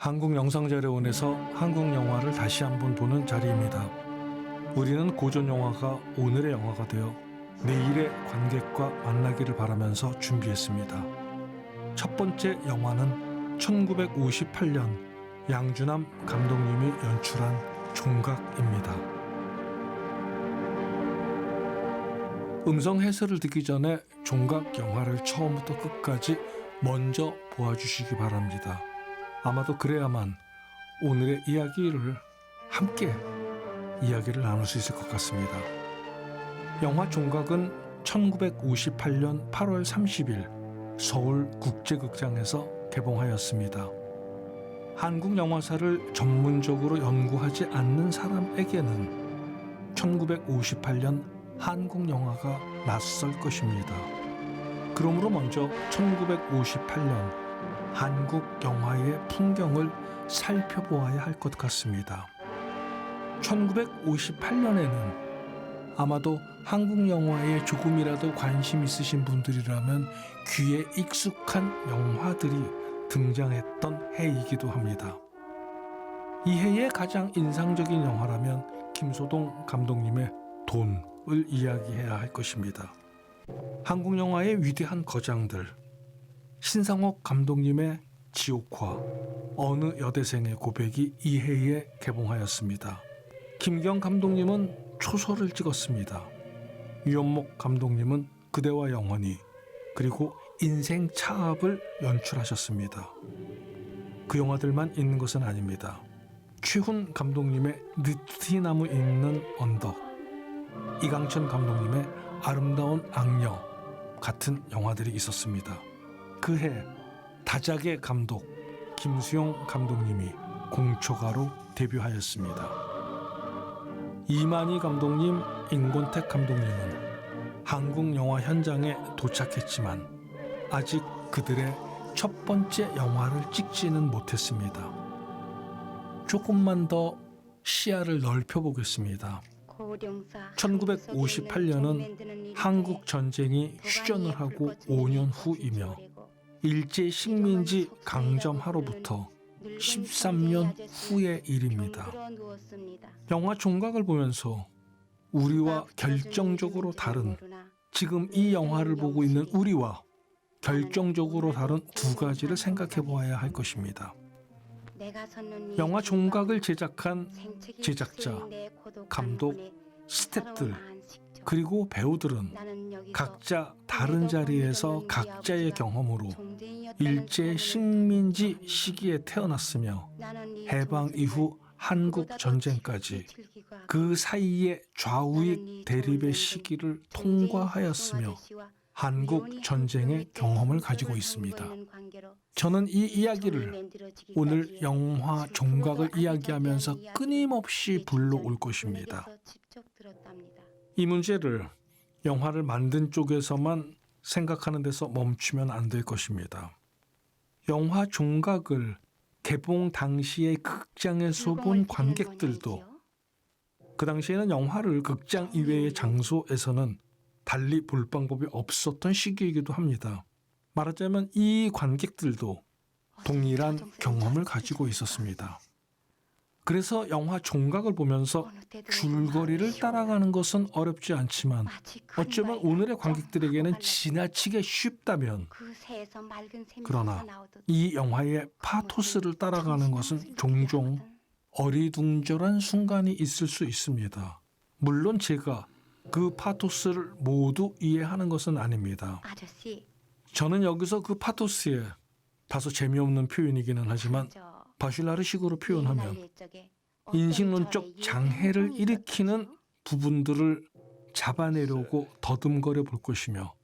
한국영상자료원에서 한국 영화를 다시 한번 보는 자리입니다. 우리는 고전 영화가 오늘의 영화가 되어 내일의 관객과 만나기를 바라면서 준비했습니다. 첫 번째 영화는 1958년 양준남 감독님이 연출한 종각입니다. 음성 해설을 듣기 전에 종각 영화를 처음부터 끝까지 먼저 보아주시기 바랍니다. 아마도 그래야만 오늘의 이야기를 함께 이야기를 나눌 수 있을 것 같습니다. 영화 종각은 1958년 8월 30일 서울국제극장에서 개봉하였습니다. 한국 영화사를 전문적으로 연구하지 않는 사람에게는 1958년 한국 영화가 낯설 것입니다. 그러므로 먼저 1958년 한국 영화의 풍경을 살펴보아야 할 것 같습니다. 1958년에는 아마도 한국 영화에 조금이라도 관심 있으신 분들이라면 귀에 익숙한 영화들이 등장했던 해이기도 합니다. 이 해의 가장 인상적인 영화라면 김소동 감독님의 돈을 이야기해야 할 것입니다. 한국 영화의 위대한 거장들 신상옥 감독님의 지옥화, 어느 여대생의 고백이 이 해에 개봉하였습니다. 김경 감독님은 초설을 찍었습니다. 유연목 감독님은 그대와 영원히, 그리고 인생 차압을 연출하셨습니다. 그 영화들만 있는 것은 아닙니다. 최훈 감독님의 느티나무 있는 언덕, 이강천 감독님의 아름다운 악녀 같은 영화들이 있었습니다. 그해 다작의 감독 김수용 감독님이 공초가로 데뷔하였습니다. 이만희 감독님, 임권택 감독님은 한국 영화 현장에 도착했지만 아직 그들의 첫 번째 영화를 찍지는 못했습니다. 조금만 더 시야를 넓혀보겠습니다. 1958년은 한국 전쟁이 휴전을 하고 5년 후이며 일제 식민지 강점하로부터 13년 후의 일입니다. 영화 종각을 보면서 우리와 결정적으로 다른, 지금 이 영화를 보고 있는 우리와 결정적으로 다른 두 가지를 생각해 보아야 할 것입니다. 영화 종각을 제작한 제작자, 감독, 스태프들, 그리고 배우들은 각자 다른 자리에서 각자의 경험으로 일제 식민지 시기에 태어났으며 해방 이후 한국 전쟁까지 그 사이의 좌우익 대립의 시기를 통과하였으며 한국 전쟁의 경험을 가지고 있습니다. 저는 이 이야기를 오늘 영화 종각을 이야기하면서 끊임없이 불러올 것입니다. 이 문제를 영화를 만든 쪽에서만 생각하는 데서 멈추면 안 될 것입니다. 영화 종각을 개봉 당시에 극장에서 본 관객들도 그 당시에는 영화를 극장 이외의 장소에서는 달리 볼 방법이 없었던 시기이기도 합니다. 말하자면 이 관객들도 동일한 경험을 가지고 있었습니다. 그래서 영화 종각을 보면서 줄거리를 따라가는 것은 어렵지 않지만 어쩌면 오늘의 관객들에게는 지나치게 쉽다면, 그러나 이 영화의 파토스를 따라가는 것은 종종 어리둥절한 순간이 있을 수 있습니다. 물론 제가 그 파토스를 모두 이해하는 것은 아닙니다. 저는 여기서 그 파토스에 다소 재미없는 표현이기는 하지만 바슐라르식으로 표현하면 인식론적 장애를 일으키는 부분들을 잡아내려고 더듬거려 볼 것이며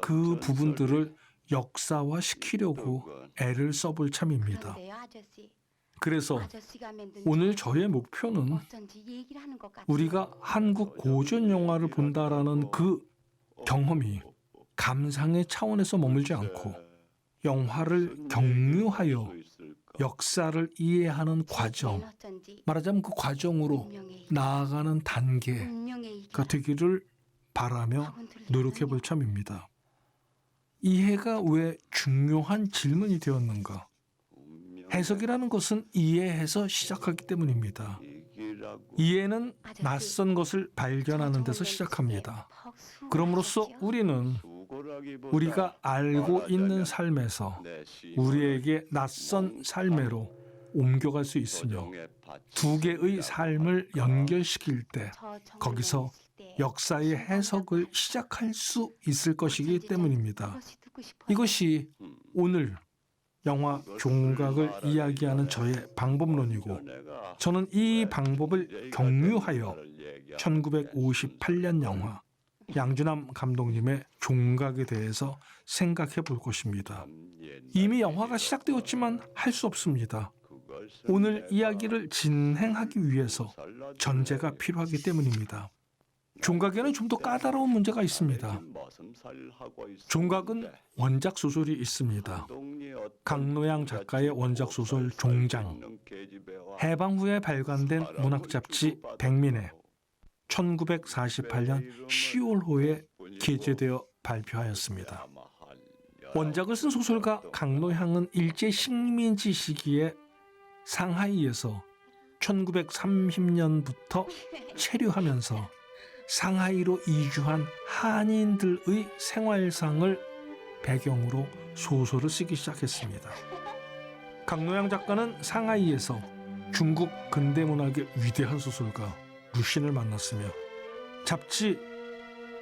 그 부분들을 역사화시키려고 애를 써볼 참입니다. 그래서 오늘 저의 목표는 우리가 한국 고전 영화를 본다라는 그 경험이 감상의 차원에서 머물지 않고 영화를 경유하여 역사를 이해하는 과정, 말하자면 그 과정으로 나아가는 단계가 되기를 바라며 노력해 볼 참입니다. 이해가 왜 중요한 질문이 되었는가? 해석이라는 것은 이해해서 시작하기 때문입니다. 이해는 낯선 것을 발견하는 데서 시작합니다. 그럼으로써 우리는 우리가 알고 있는 삶에서 우리에게 낯선 삶으로 옮겨갈 수 있으며 두 개의 삶을 연결시킬 때 거기서 역사의 해석을 시작할 수 있을 것이기 때문입니다. 이것이 오늘 영화 종각을 이야기하는 저의 방법론이고 저는 이 방법을 경유하여 1958년 영화 양준남 감독님의 종각에 대해서 생각해 볼 것입니다. 이미 영화가 시작되었지만 할 수 없습니다. 오늘 이야기를 진행하기 위해서 전제가 필요하기 때문입니다. 종각에는 좀 더 까다로운 문제가 있습니다. 종각은 원작 소설이 있습니다. 강노양 작가의 원작 소설 종장, 해방 후에 발간된 문학 잡지 백민에 1948년 10월호에 게재되어 발표하였습니다. 원작을 쓴 소설가 강노향은 일제 식민지 시기에 상하이에서 1930년부터 체류하면서 상하이로 이주한 한인들의 생활상을 배경으로 소설을 쓰기 시작했습니다. 강노양 작가는 상하이에서 중국 근대문학의 위대한 소설가 루신을 만났으며 잡지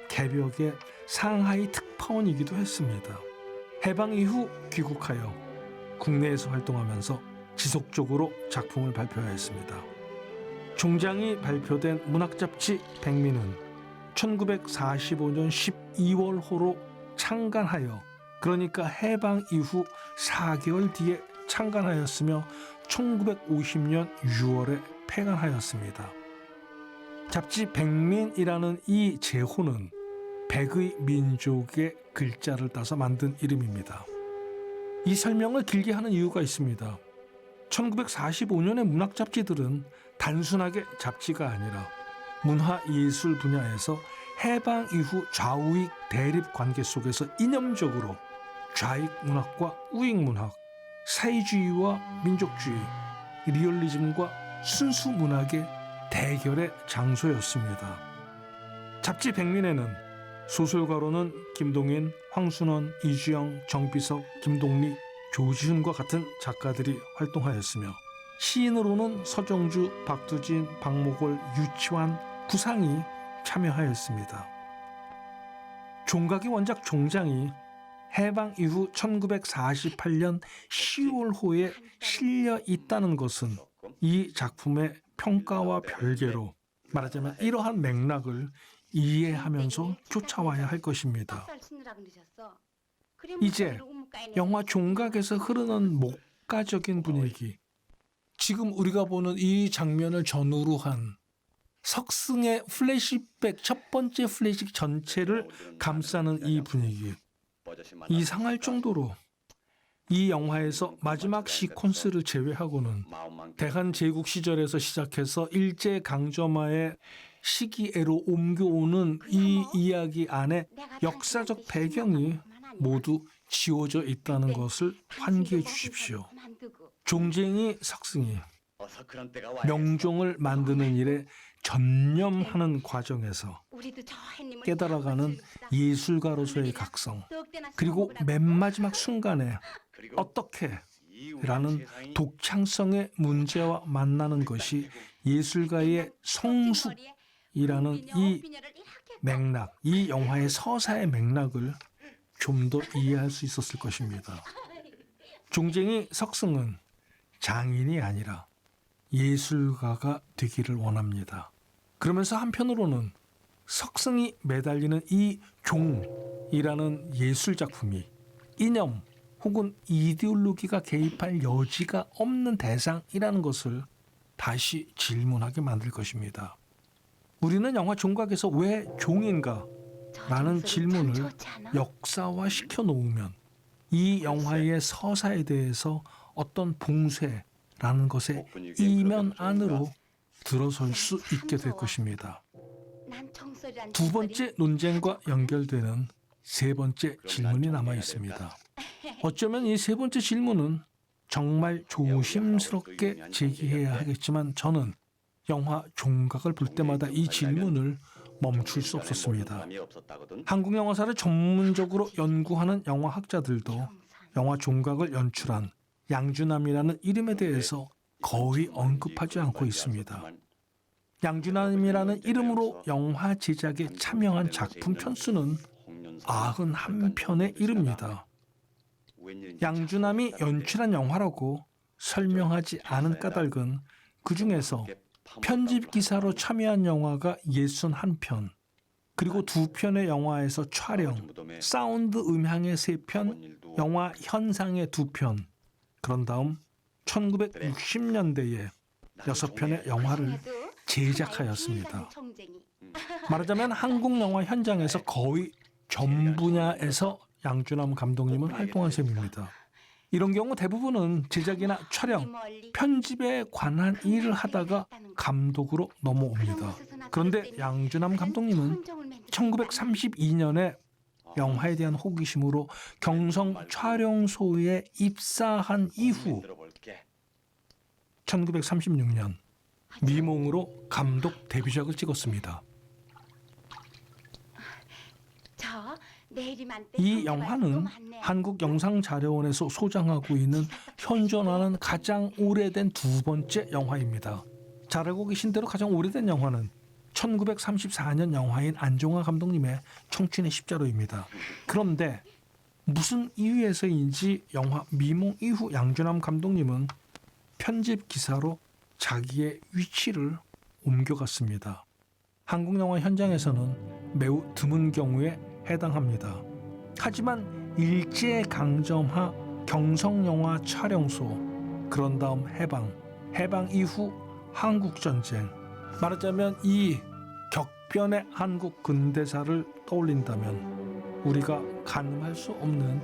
개벽의 상하이 특파원이기도 했습니다. 해방 이후 귀국하여 국내에서 활동하면서 지속적으로 작품을 발표하였습니다. 종장이 발표된 문학잡지 백미는 1945년 12월호로 창간하여 그러니까 해방 이후 4개월 뒤에 창간하였으며 1950년 6월에 폐간하였습니다. 잡지 백민이라는 이 제호는 백의 민족의 글자를 따서 만든 이름입니다. 이 설명을 길게 하는 이유가 있습니다. 1945년의 문학 잡지들은 단순하게 잡지가 아니라 문화예술 분야에서 해방 이후 좌우익 대립 관계 속에서 이념적으로 좌익 문학과 우익 문학, 사회주의와 민족주의, 리얼리즘과 순수 문학의 대결의 장소였습니다. 잡지 백민에는 소설가로는 김동인, 황순원, 이주영, 정비석, 김동리, 조지훈과 같은 작가들이 활동하였으며 시인으로는 서정주, 박두진, 박목월, 유치환, 구상이 참여하였습니다. 종각의 원작 종장이 해방 이후 1948년 10월호에 실려 있다는 것은 이 작품의 평가와 별개로 말하자면 이러한 맥락을 이해하면서 쫓아와야 할 것입니다. 이제 영화 종각에서 흐르는 목가적인 분위기, 지금 우리가 보는 이 장면을 전후로 한 석승의 플래시백 첫 번째 플래시백 전체를 감싸는 이 분위기, 이상할 정도로 이 영화에서 마지막 시퀀스를 제외하고는 대한제국 시절에서 시작해서 일제강점화의 시기애로 옮겨오는 이 이야기 안에 역사적 배경이 모두 지워져 있다는 것을 환기해 주십시오. 종쟁이 석승이 명종을 만드는 일에 전념하는 과정에서 깨달아가는 예술가로서의 각성, 그리고 맨 마지막 순간에 어떻게 라는 독창성의 문제와 만나는 것이 예술가의 성숙이라는 이 맥락, 이 영화의 서사의 맥락을 좀 더 이해할 수 있었을 것입니다. 종쟁이 석승은 장인이 아니라 예술가가 되기를 원합니다. 그러면서 한편으로는 석승이 매달리는 이 종이라는 예술작품이 이념 혹은 이데올로기가 개입할 여지가 없는 대상이라는 것을 다시 질문하게 만들 것입니다. 우리는 영화 종각에서 왜 종인가? 라는 질문을 역사화시켜 놓으면 이 영화의 서사에 대해서 어떤 봉쇄라는 것의 이면 안으로 들어설 수 있게 될 것입니다. 두 번째 논쟁과 연결되는 세 번째 질문이 남아 있습니다. 어쩌면 이 세 번째 질문은 정말 조심스럽게 제기해야 하겠지만 저는 영화 종각을 볼 때마다 이 질문을 멈출 수 없었습니다. 한국 영화사를 전문적으로 연구하는 영화학자들도 영화 종각을 연출한 양준남이라는 이름에 대해서 거의 언급하지 않고 있습니다. 양준남이라는 이름으로 영화 제작에 참여한 작품 편수는 91편에 이릅니다. 양준남이 연출한 영화라고 설명하지 않은 까닭은 그 중에서 편집 기사로 참여한 영화가 61편, 그리고 2편의 영화에서 촬영, 사운드 음향의 3편, 영화 현상의 2편, 그런 다음 1960년대에 6편의 영화를 제작하였습니다. 말하자면 한국 영화 현장에서 거의 전 분야에서 양준남 감독님은 활동한 셈입니다. 이런 경우 대부분은 제작이나 촬영, 편집에 관한 일을 하다가 감독으로 넘어옵니다. 그런데 양준남 감독님은 1932년에 영화에 대한 호기심으로 경성 촬영소에 입사한 이후 1936년 미몽으로 감독 데뷔작을 찍었습니다. 이 영화는 한국영상자료원에서 소장하고 있는 현존하는 가장 오래된 2번째 영화입니다. 잘 알고 계신 대로 가장 오래된 영화는 1934년 영화인 안종화 감독님의 청춘의 십자로입니다. 그런데 무슨 이유에서인지 영화 미몽 이후 양준남 감독님은 편집 기사로 자기의 위치를 옮겨갔습니다. 한국 영화 현장에서는 매우 드문 경우에 해당합니다. 하지만 일제강점하 경성영화 촬영소, 그런 다음 해방 이후 한국전쟁, 말하자면 이 격변의 한국 근대사를 떠올린다면 우리가 가늠할 수 없는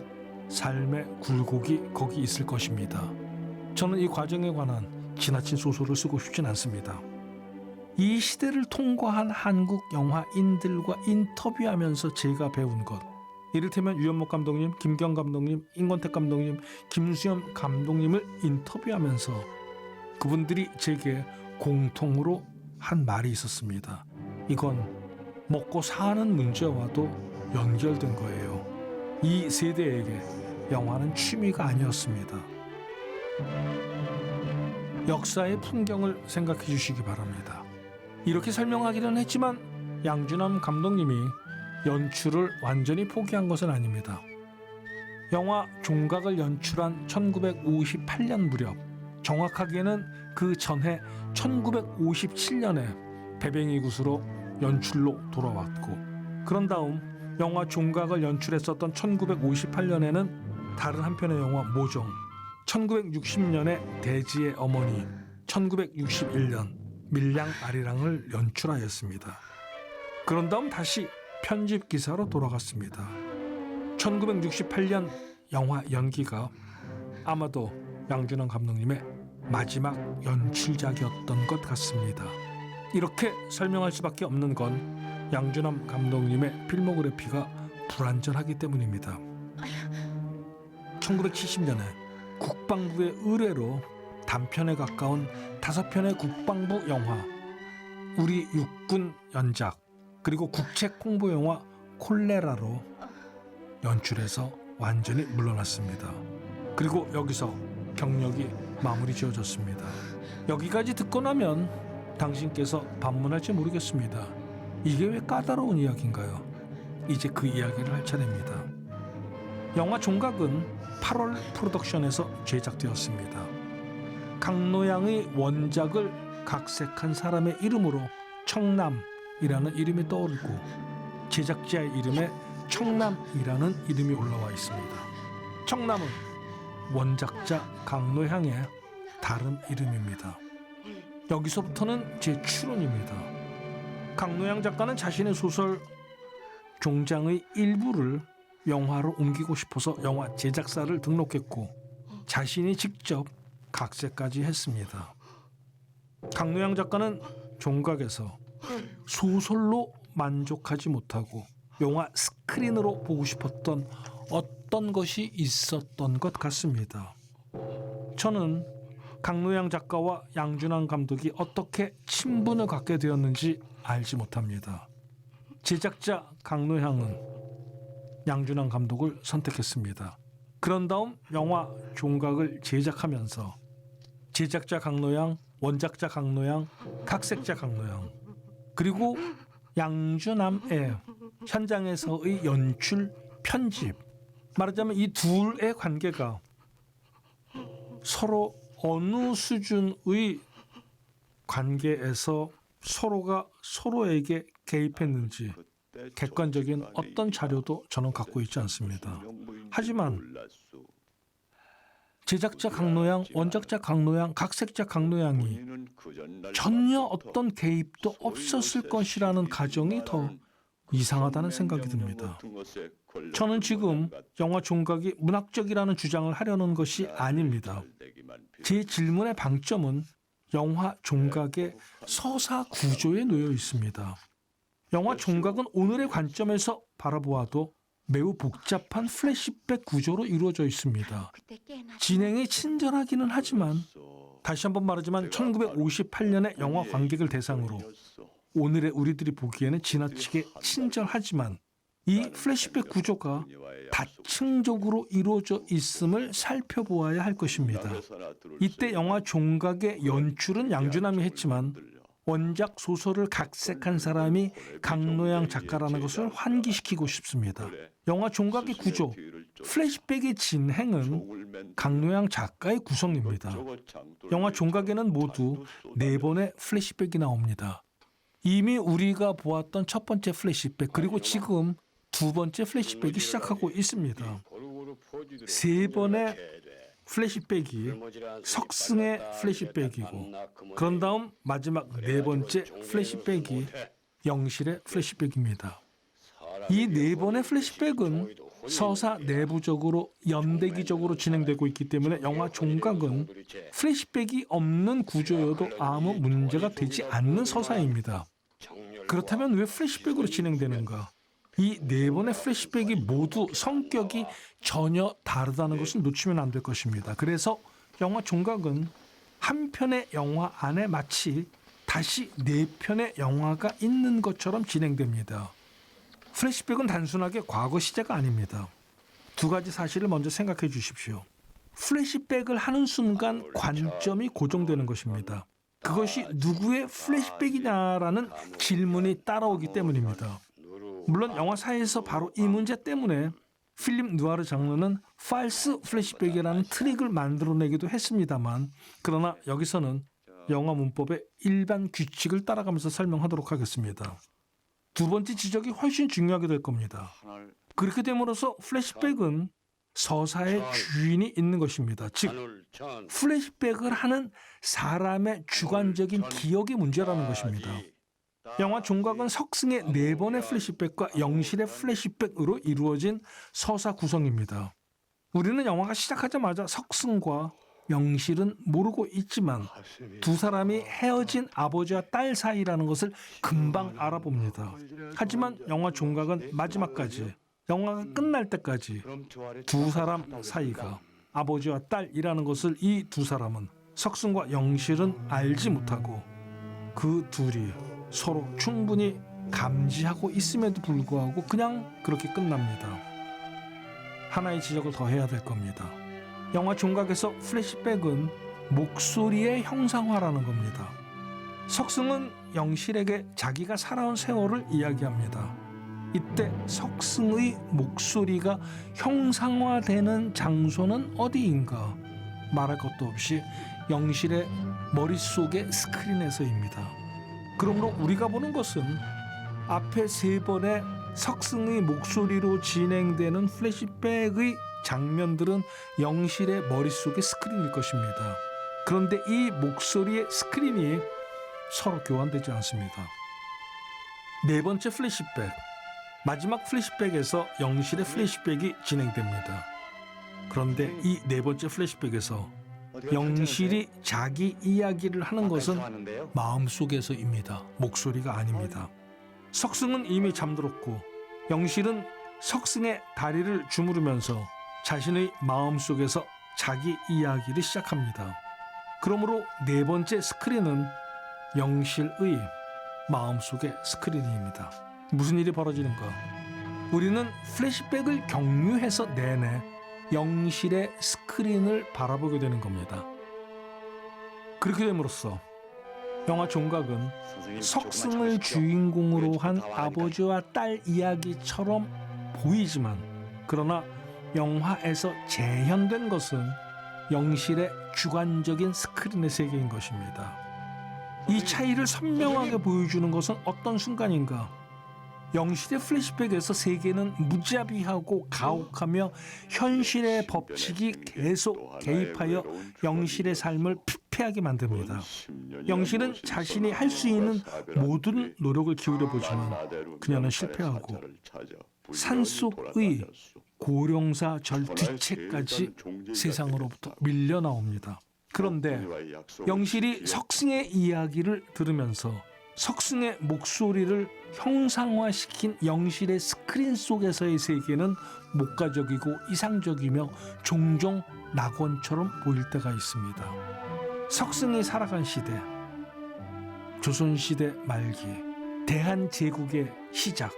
삶의 굴곡이 거기 있을 것입니다. 저는 이 과정에 관한 지나친 소설을 쓰고 싶진 않습니다. 이 시대를 통과한 한국 영화인들과 인터뷰하면서 제가 배운 것, 이를테면 유연목 감독님, 김경 감독님, 임권택 감독님, 김수현 감독님을 인터뷰하면서 그분들이 제게 공통으로 한 말이 있었습니다. 이건 먹고 사는 문제와도 연결된 거예요. 이 세대에게 영화는 취미가 아니었습니다. 역사의 풍경을 생각해 주시기 바랍니다. 이렇게 설명하기는 했지만 양준남 감독님이 연출을 완전히 포기한 것은 아닙니다. 영화 종각을 연출한 1958년 무렵, 정확하게는 그 전해 1957년에 배뱅이 굿으로 연출로 돌아왔고, 그런 다음 영화 종각을 연출했었던 1958년에는 다른 한편의 영화 모종, 1960년에 대지의 어머니, 1961년 밀양 아리랑을 연출하였습니다. 그런 다음 다시 편집 기사로 돌아갔습니다. 1968년 영화 연기가 아마도 양준남 감독님의 마지막 연출작이었던 것 같습니다. 이렇게 설명할 수밖에 없는 건 양준남 감독님의 필모그래피가 불완전하기 때문입니다. 1970년에 국방부의 의뢰로 단편에 가까운 5편의 국방부 영화, 우리 육군 연작, 그리고 국책 홍보 영화 콜레라로 연출해서 완전히 물러났습니다. 그리고 여기서 경력이 마무리 지어졌습니다. 여기까지 듣고 나면 당신께서 반문할지 모르겠습니다. 이게 왜 까다로운 이야기인가요? 이제 그 이야기를 할 차례입니다. 영화 종각은 8월 프로덕션에서 제작되었습니다. 강노양의 원작을 각색한 사람의 이름으로 청남이라는 이름이 떠오르고 제작자의 이름에 청남이라는 이름이 올라와 있습니다. 청남은 원작자 강노향의 다른 이름입니다. 여기서부터는 제 추론입니다. 강노향 작가는 자신의 소설 종장의 일부를 영화로 옮기고 싶어서 영화 제작사를 등록했고 자신이 직접 각색까지 했습니다. 강노향 작가는 종각에서 소설로 만족하지 못하고 영화 스크린으로 보고 싶었던 어떤 것이 있었던 것 같습니다. 저는 강노양 작가와 양준환 감독이 어떻게 친분을 갖게 되었는지 알지 못합니다. 제작자 강노양은 양준환 감독을 선택했습니다. 그런 다음 영화 종각을 제작하면서 제작자 강노양, 원작자 강노양, 각색자 강노양, 그리고 양준환의 현장에서의 연출, 편집, 말하자면 이 둘의 관계가 서로 어느 수준의 관계에서 서로가 서로에게 개입했는지 객관적인 어떤 자료도 저는 갖고 있지 않습니다. 하지만 제작자 강노양, 원작자 강노양, 각색자 강노양이 전혀 어떤 개입도 없었을 것이라는 가정이 더 이상하다는 생각이 듭니다. 저는 지금 영화 종각이 문학적이라는 주장을 하려는 것이 아닙니다. 제 질문의 방점은 영화 종각의 서사 구조에 놓여 있습니다. 영화 종각은 오늘의 관점에서 바라보아도 매우 복잡한 플래시백 구조로 이루어져 있습니다. 진행이 친절하기는 하지만 다시 한번 말하지만 1958년의 영화 관객을 대상으로 오늘의 우리들이 보기에는 지나치게 친절하지만 이 플래시백 구조가 다층적으로 이루어져 있음을 살펴보아야 할 것입니다. 이때 영화 종각의 연출은 양준남이 했지만 원작 소설을 각색한 사람이 강노양 작가라는 것을 환기시키고 싶습니다. 영화 종각의 구조, 플래시백의 진행은 강노양 작가의 구성입니다. 영화 종각에는 모두 4번의 플래시백이 나옵니다. 이미 우리가 보았던 첫 번째 플래시백, 그리고 지금 2번째 플래시백이 시작하고 있습니다. 3번의 플래시백이 석승의 플래시백이고, 그런 다음 마지막 4번째 플래시백이 영실의 플래시백입니다. 이 4번의 플래시백은 서사 내부적으로 연대기적으로 진행되고 있기 때문에 영화 종각은 플래시백이 없는 구조여도 아무 문제가 되지 않는 서사입니다. 그렇다면 왜 플래시백으로 진행되는가? 이 4번의 플래시백이 모두 성격이 전혀 다르다는 것을 놓치면 안 될 것입니다. 그래서 영화 종각은 한 편의 영화 안에 마치 다시 4편의 영화가 있는 것처럼 진행됩니다. 플래시백은 단순하게 과거 시제가 아닙니다. 2가지 사실을 먼저 생각해 주십시오. 플래시백을 하는 순간 관점이 고정되는 것입니다. 그것이 누구의 플래시백이냐라는 질문이 따라오기 때문입니다. 물론 영화사에서 바로 이 문제 때문에 필립 누아르 장르는 false 플래시백이라는 트릭을 만들어내기도 했습니다만, 그러나 여기서는 영화 문법의 일반 규칙을 따라가면서 설명하도록 하겠습니다. 2번째 지적이 훨씬 중요하게 될 겁니다. 그렇게 됨으로써 플래시백은 서사의 주인이 있는 것입니다. 즉, 플래시백을 하는 사람의 주관적인 기억의 문제라는 것입니다. 영화 종각은 석승의 4번의 플래시백과 영실의 플래시백으로 이루어진 서사 구성입니다. 우리는 영화가 시작하자마자 석승과 영실은 모르고 있지만 2 사람이 헤어진 아버지와 딸 사이라는 것을 금방 알아봅니다. 하지만 영화 종각은 마지막까지, 영화가 끝날 때까지 2 사람 사이가 아버지와 딸이라는 것을 이 2 사람은, 석승과 영실은 알지 못하고 그 둘이 서로 충분히 감지하고 있음에도 불구하고 그냥 그렇게 끝납니다. 하나의 지적을 더 해야 될 겁니다. 영화 종각에서 플래시백은 목소리의 형상화라는 겁니다. 석승은 영실에게 자기가 살아온 세월을 이야기합니다. 이때 석승의 목소리가 형상화되는 장소는 어디인가? 말할 것도 없이 영실의 머릿속의 스크린에서입니다. 그러므로 우리가 보는 것은 앞에 3번의 석승의 목소리로 진행되는 플래시백의 장면들은 영실의 머릿속의 스크린일 것입니다. 그런데 이 목소리의 스크린이 서로 교환되지 않습니다. 4번째 플래시백, 마지막 플래시백에서 영실의 플래시백이 진행됩니다. 그런데 이 4번째 플래시백에서 영실이 자기 이야기를 하는 것은 마음속에서입니다. 목소리가 아닙니다. 석승은 이미 잠들었고 영실은 석승의 다리를 주무르면서 자신의 마음속에서 자기 이야기를 시작합니다. 그러므로 네 번째 스크린은 영실의 마음속의 스크린입니다. 무슨 일이 벌어지는가? 우리는 플래시백을 경유해서 내내 영실의 스크린을 바라보게 되는 겁니다. 그렇게 됨으로써 영화 종각은 석승을 주인공으로 한 아버지와 딸 이야기처럼 보이지만, 그러나 영화에서 재현된 것은 영실의 주관적인 스크린의 세계인 것입니다. 이 차이를 선명하게 보여주는 것은 어떤 순간인가? 영실의 플래시백에서 세계는 무자비하고 가혹하며 현실의 법칙이 계속 개입하여 영실의 삶을 피폐하게 만듭니다. 영실은 자신이 할 수 있는 모든 노력을 기울여보지만 그녀는 실패하고 산속의 고령사 절 뒤채까지 세상으로부터 밀려나옵니다. 그런데 영실이 석승의 이야기를 들으면서 석승의 목소리를 형상화시킨 영실의 스크린 속에서의 세계는 목가적이고 이상적이며 종종 낙원처럼 보일 때가 있습니다. 석승이 살아간 시대, 조선시대 말기, 대한제국의 시작,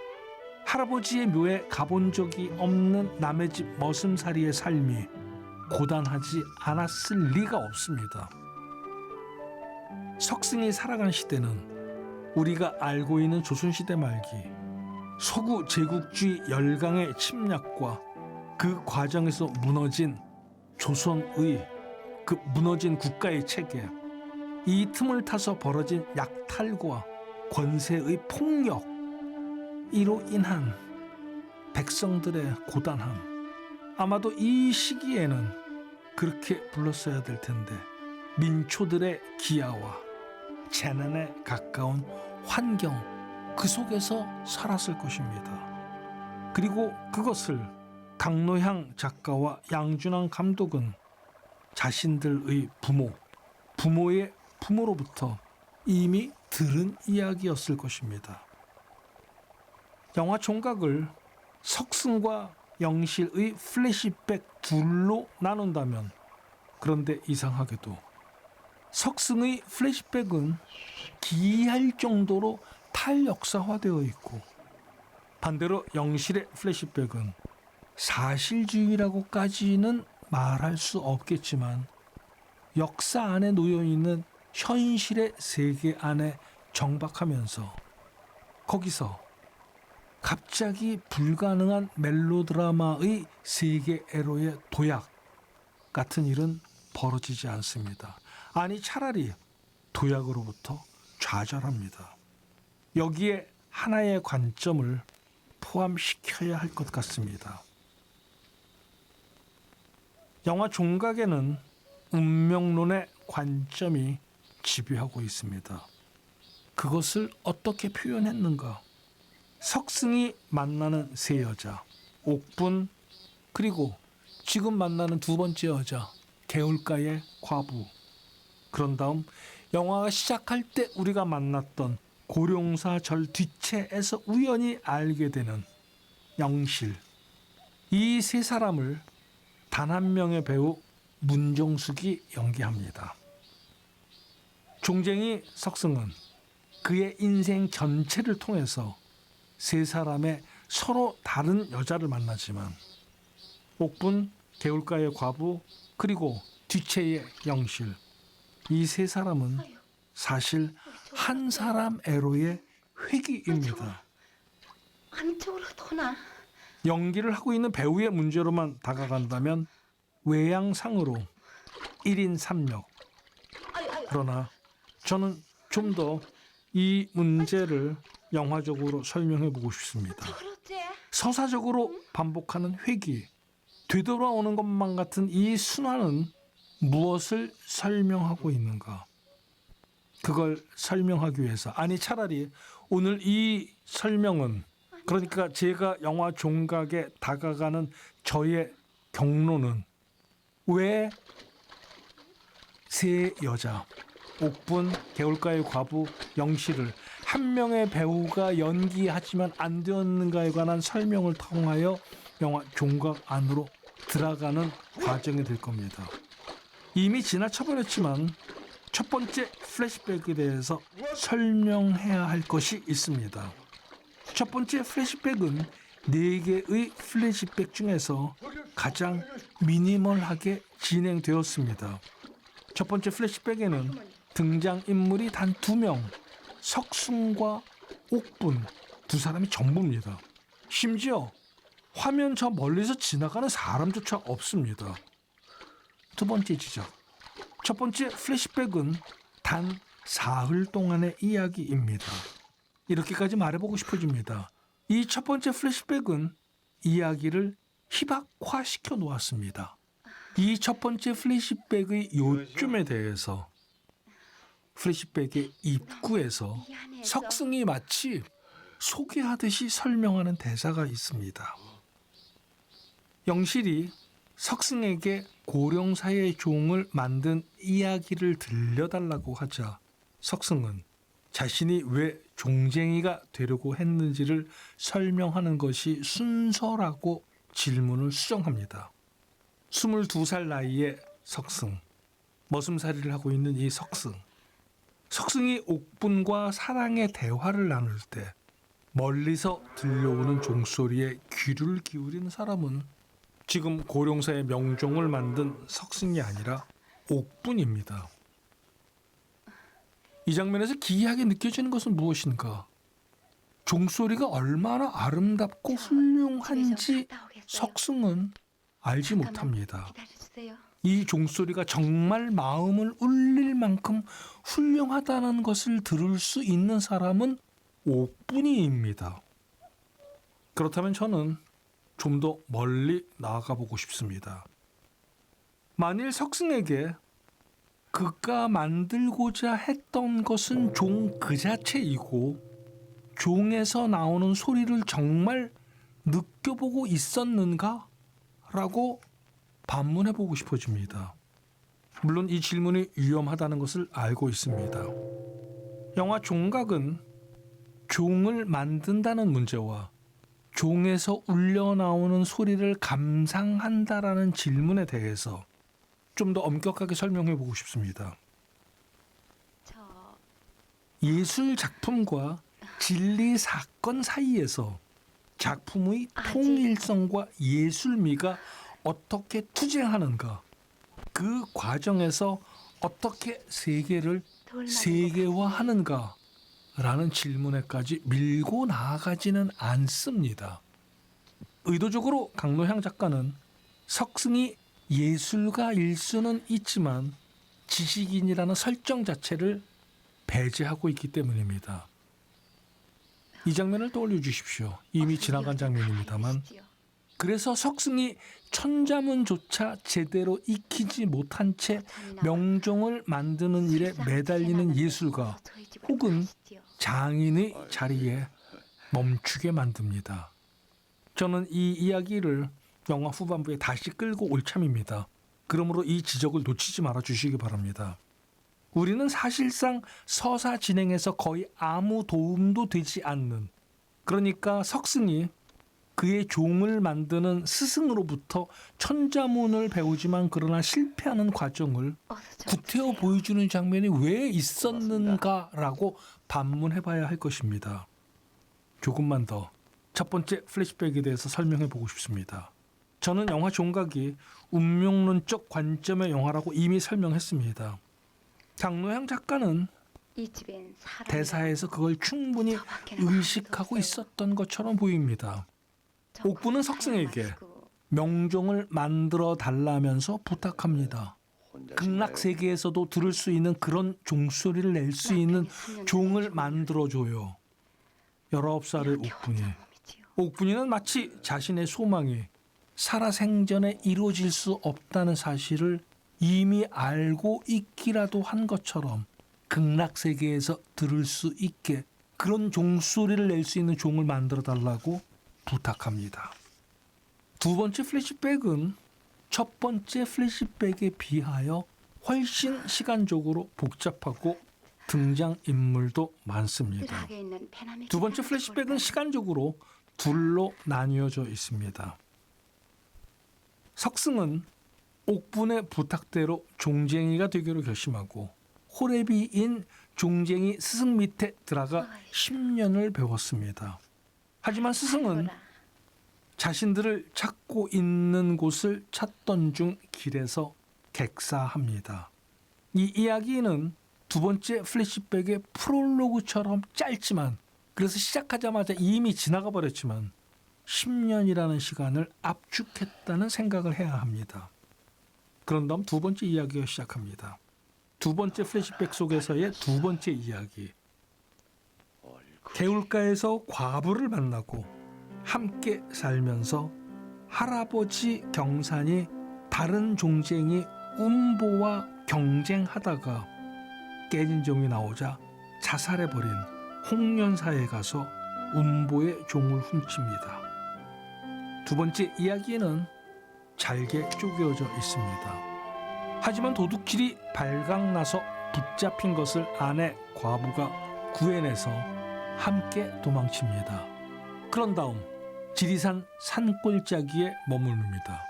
할아버지의 묘에 가본 적이 없는 남의 집 머슴살이의 삶이 고단하지 않았을 리가 없습니다. 석승이 살아간 시대는 우리가 알고 있는 조선시대 말기, 서구 제국주의 열강의 침략과 그 과정에서 무너진 조선의 그 무너진 국가의 체계, 이 틈을 타서 벌어진 약탈과 권세의 폭력, 이로 인한 백성들의 고단함, 아마도 이 시기에는 그렇게 불렀어야 될 텐데 민초들의 기아와 재난에 가까운 환경, 그 속에서 살았을 것입니다. 그리고 그것을 강노향 작가와 양준환 감독은 자신들의 부모의 부모로부터 이미 들은 이야기였을 것입니다. 영화 종각을 석승과 영실의 플래시백 둘로 나눈다면, 그런데 이상하게도 석승의 플래시백은 기이할 정도로 탈역사화되어 있고, 반대로 영실의 플래시백은 사실주의라고까지는 말할 수 없겠지만 역사 안에 놓여있는 현실의 세계 안에 정박하면서 거기서 갑자기 불가능한 멜로드라마의 세계애로의 도약 같은 일은 벌어지지 않습니다. 아니, 차라리 도약으로부터 좌절합니다. 여기에 하나의 관점을 포함시켜야 할 것 같습니다. 영화 종각에는 운명론의 관점이 지배하고 있습니다. 그것을 어떻게 표현했는가? 석승이 만나는 세 여자, 옥분, 그리고 지금 만나는 두 번째 여자, 개울가의 과부. 그런 다음 영화가 시작할 때 우리가 만났던 고룡사 절 뒤채에서 우연히 알게 되는 영실. 이 세 사람을 단 한 명의 배우 문종숙이 연기합니다. 종쟁이 석승은 그의 인생 전체를 통해서 세 사람의 서로 다른 여자를 만나지만, 옥분, 개울가의 과부, 그리고 뒤채의 영실, 이 세 사람은 사실 한 사람 애로의 회귀입니다. 안쪽으로 도나. 연기를 하고 있는 배우의 문제로만 다가간다면 외양상으로 1인 3역. 그러나 저는 좀 더 이 문제를 영화적으로 설명해 보고 싶습니다. 서사적으로 반복하는 회귀, 되돌아오는 것만 같은 이 순환은 무엇을 설명하고 있는가? 그걸 설명하기 위해서, 아니 차라리 오늘 이 설명은, 그러니까 제가 영화 종각에 다가가는 저의 경로는 왜 세 여자, 옥분, 개울가의 과부, 영실을 한 명의 배우가 연기하지만 안 되었는가에 관한 설명을 통하여 영화 종각 안으로 들어가는 과정이 될 겁니다. 이미 지나쳐버렸지만 첫 번째 플래시백에 대해서 설명해야 할 것이 있습니다. 첫 번째 플래시백은 4개의 플래시백 중에서 가장 미니멀하게 진행되었습니다. 첫 번째 플래시백에는 등장인물이 단 2명, 석승과 옥분 두 사람이 전부입니다. 심지어 화면 저 멀리서 지나가는 사람조차 없습니다. 두 번째 지적. 첫 번째 플래시백은 단 사흘 동안의 이야기입니다. 이렇게까지 말해보고 싶어집니다. 이 첫 번째 플래시백은 이야기를 희박화시켜 놓았습니다. 이 첫 번째 플래시백의 요점에 대해서 플래시백의 입구에서 석승이 마치 소개하듯이 설명하는 대사가 있습니다. 영실이 석승에게 고령사의 종을 만든 이야기를 들려달라고 하자 석승은 자신이 왜 종쟁이가 되려고 했는지를 설명하는 것이 순서라고 질문을 수정합니다. 22살 나이에 석승, 머슴살이를 하고 있는 이 석승. 석승이 옥분과 사랑의 대화를 나눌 때 멀리서 들려오는 종소리에 귀를 기울이는 사람은 지금 고령사의 명종을 만든 석승이 아니라 옥분입니다. 이 장면에서 기이하게 느껴지는 것은 무엇인가? 종소리가 얼마나 아름답고 훌륭한지 석승은 알지 못합니다. 기다려주세요. 이 종소리가 정말 마음을 울릴 만큼 훌륭하다는 것을 들을 수 있는 사람은 옥분이입니다. 그렇다면 저는 좀 더 멀리 나아가 보고 싶습니다. 만일 석승에게 그가 만들고자 했던 것은 종 그 자체이고 종에서 나오는 소리를 정말 느껴보고 있었는가? 라고 반문해보고 싶어집니다. 물론 이 질문이 위험하다는 것을 알고 있습니다. 영화 종각은 종을 만든다는 문제와 종에서 울려나오는 소리를 감상한다라는 질문에 대해서 좀 더 엄격하게 설명해보고 싶습니다. 저 예술 작품과 진리 사건 사이에서 작품의 아직- 통일성과 예술미가 어떻게 투쟁하는가, 그 과정에서 어떻게 세계를 돌만한 세계화하는가 라는 질문에까지 밀고 나아가지는 않습니다. 의도적으로 강노향 작가는 석승이 예술가일 수는 있지만 지식인이라는 설정 자체를 배제하고 있기 때문입니다. 이 장면을 떠올려 주십시오. 이미 지나간 장면입니다만, 그래서 석승이 천자문조차 제대로 익히지 못한 채 명종을 만드는 일에 매달리는 예술가 혹은 장인의 자리에 멈추게 만듭니다. 저는 이 이야기를 영화 후반부에 다시 끌고 올 참입니다. 그러므로 이 지적을 놓치지 말아 주시기 바랍니다. 우리는 사실상 서사 진행에서 거의 아무 도움도 되지 않는, 그러니까 석승이 그의 종을 만드는 스승으로부터 천자문을 배우지만 그러나 실패하는 과정을 구태여 보여주는 장면이 왜 있었는가라고 반문해봐야 할 것입니다. 조금만 더 첫 번째 플래시백에 대해서 설명해 보고 싶습니다. 저는 영화 종각이 운명론적 관점의 영화라고 이미 설명했습니다. 강노향 작가는 이 집엔 사람이 대사에서 그걸 충분히 의식하고 있었던 것처럼 보입니다. 옥분은 석승에게 명종을 만들어 달라면서 부탁합니다. 극락 세계에서도 들을 수 있는 그런 종소리를 낼 수 있는 종을 만들어줘요. 19살의 옥분이. 옥분이는 마치 자신의 소망이 살아생전에 이루어질 수 없다는 사실을 이미 알고 있기라도 한 것처럼 극락 세계에서 들을 수 있게 그런 종소리를 낼 수 있는 종을 만들어 달라고 부탁합니다. 두 번째 플래시백은 첫 번째 플래시백에 비하여 훨씬 시간적으로 복잡하고 등장인물도 많습니다. 두 번째 플래시백은 시간적으로 둘로 나뉘어져 있습니다. 석승은 옥분의 부탁대로 종쟁이가 되기로 결심하고 호레비인 종쟁이 스승 밑에 들어가 10년을 배웠습니다. 하지만 스승은 자신들을 찾고 있는 곳을 찾던 중 길에서 객사합니다. 이 이야기는 두 번째 플래시백의 프롤로그처럼 짧지만, 그래서 시작하자마자 이미 지나가 버렸지만 10년이라는 시간을 압축했다는 생각을 해야 합니다. 그런 다음 두 번째 이야기가 시작합니다. 두 번째 플래시백 속에서의 두 번째 이야기. 개울가에서 과부를 만나고 함께 살면서 할아버지 경산이 다른 종쟁이 운보와 경쟁하다가 깨진 종이 나오자 자살해버린 홍련사에 가서 운보의 종을 훔칩니다. 두 번째 이야기는 잘게 쪼개어져 있습니다. 하지만 도둑질이 발각나서 붙잡힌 것을 아내 과부가 구해내서 함께 도망칩니다. 그런 다음 지리산 산골짜기에 머무릅니다.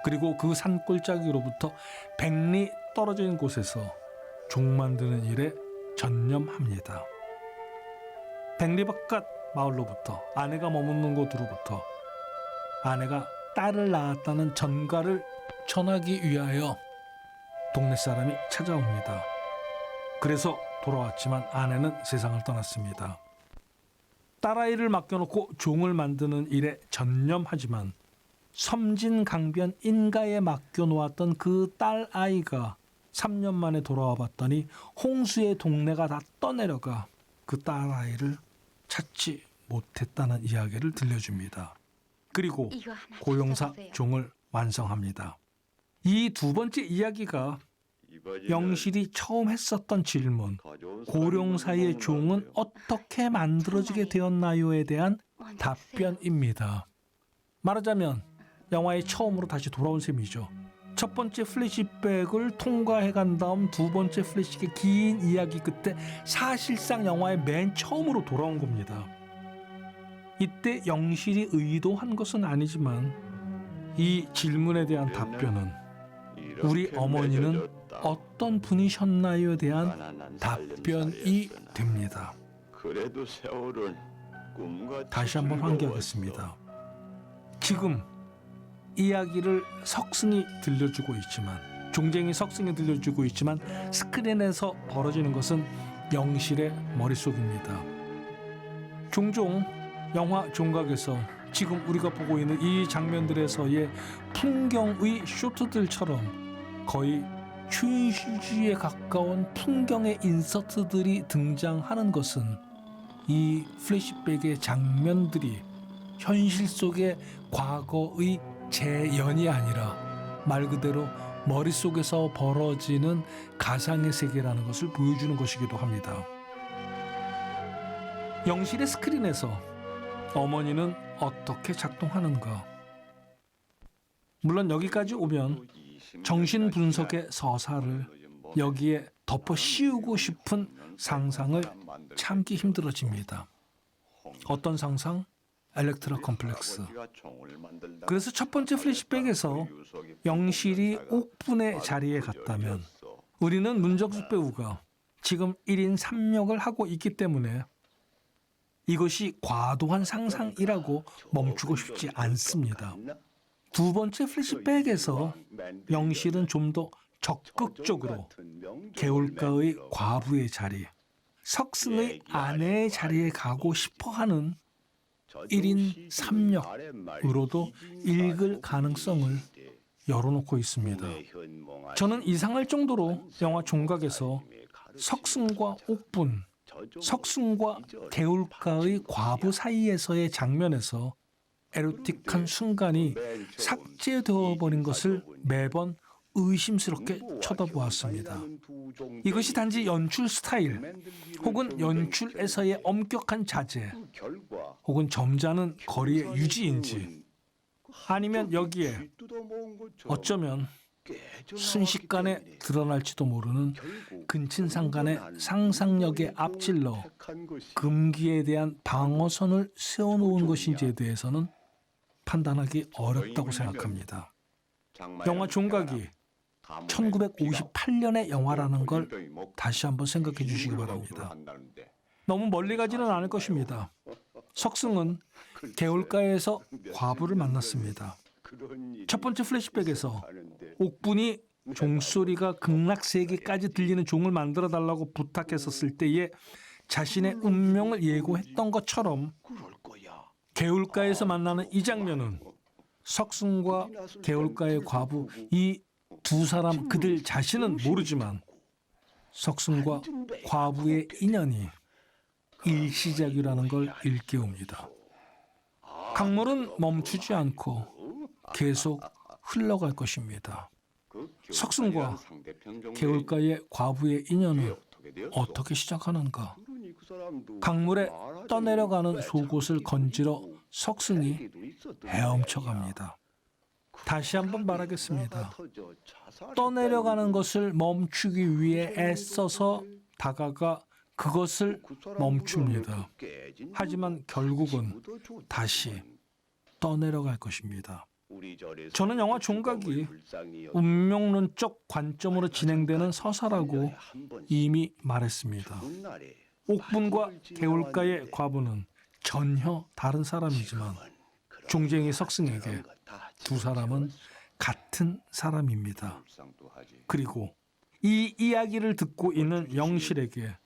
그리고 그 산골짜기로부터 100리 떨어져 있는 곳에서 종 만드는 일에 전념합니다. 100리 바깥 마을로부터, 아내가 머무는 곳으로부터 아내가 딸을 낳았다는 전가를 전하기 위하여 동네 사람이 찾아옵니다. 그래서 돌아왔지만 아내는 세상을 떠났습니다. 딸아이를 맡겨놓고 종을 만드는 일에 전념하지만 섬진강변 인가에 맡겨놓았던 그 딸아이가 3년 만에 돌아와 봤더니 홍수의 동네가 다 떠내려가 그 딸아이를 찾지 못했다는 이야기를 들려줍니다. 그리고 이거 하나 고용사 찾아보세요. 종을 완성합니다. 이 두 번째 이야기가 영실이 처음 했었던 질문, 고령사의 종은 어떻게 만들어지게 되었나요에 대한 먼저 하세요. 답변입니다. 말하자면 영화에 처음으로 다시 돌아온 셈이죠. 첫 번째 플래시백을 통과해간 다음 두 번째 플래시백의 긴 이야기 끝에 사실상 영화의 맨 처음으로 돌아온 겁니다. 이때 영실이 의도한 것은 아니지만 이 질문에 대한 답변은 우리 어머니는 어떤 분이셨나요에 대한 답변이 됩니다. 그래도 세월은 꿈같이 다시 한번 환기하겠습니다. 지금 이야기를 석승이 들려주고 있지만, 종쟁이 석승이 들려주고 있지만 스크린에서 벌어지는 것은 영실의 머릿속입니다. 종종 영화 종각에서 지금 우리가 보고 있는 이 장면들에서의 풍경의 쇼트들처럼 거의 추인실주의에 가까운 풍경의 인서트들이 등장하는 것은 이 플래시백의 장면들이 현실 속의 과거의 재연이 아니라 말 그대로 머릿속에서 벌어지는 가상의 세계라는 것을 보여주는 것이기도 합니다. 영실의 스크린에서 어머니는 어떻게 작동하는가? 물론 여기까지 오면 정신분석의 서사를 여기에 덮어 씌우고 싶은 상상을 참기 힘들어집니다. 어떤 상상? 엘렉트라 컴플렉스. 그래서 첫 번째 플래시백에서 영실이 옥분의 자리에 갔다면 우리는 문정숙 배우가 지금 1인 3역을 하고 있기 때문에 이것이 과도한 상상이라고 멈추고 싶지 않습니다. 두 번째 플래시백에서 영실은 좀 더 적극적으로 개울가의 과부의 자리, 석승의 아내의 자리에 가고 싶어하는 1인 3역으로도 읽을 가능성을 열어놓고 있습니다. 저는 이상할 정도로 영화 종각에서 석승과 옥분, 석승과 개울가의 과부 사이에서의 장면에서 에로틱한 순간이 삭제되어 버린 것을 매번 의심스럽게 쳐다보았습니다. 이것이 단지 연출 스타일 혹은 연출에서의 엄격한 자제 혹은 점잖은 거리의 유지인지, 아니면 여기에 어쩌면 순식간에 드러날지도 모르는 근친상간의 상상력에 앞질러 금기에 대한 방어선을 세워놓은 것인지에 대해서는 판단하기 어렵다고 생각합니다. 영화 종각이 1958년의 영화라는 걸 다시 한번 생각해 주시기 바랍니다. 너무 멀리 가지는 않을 것입니다. 석승은 개울가에서 과부를 만났습니다. 첫 번째 플래시백에서 옥분이 종소리가 극락세계까지 들리는 종을 만들어달라고 부탁했었을 때에 자신의 운명을 예고했던 것처럼 개울가에서 만나는 이 장면은 석승과 개울가의 과부 이 두 사람 그들 자신은 모르지만 석승과 과부의 인연이 일시작이라는 걸 일깨웁니다. 강물은 멈추지 않고 계속 흘러갈 것입니다. 석승과 개울가의 과부의 인연은 어떻게 시작하는가? 강물에 떠내려가는 속옷을 건지러 석승이 헤엄쳐갑니다. 다시 한번 말하겠습니다. 떠내려가는 것을 멈추기 위해 애써서 다가가 그것을 멈춥니다. 하지만 결국은 다시 떠내려갈 것입니다. 저는 영화 종각이 운명론적 관점으로 진행되는 서사라고 이미 말했습니다. 옥분과 개울가의 과부는 전혀 다른 사람이지만 종쟁이 석승에게 두 사람은 같은 사람입니다. 그리고 이 이야기를 듣고 있는 영실에게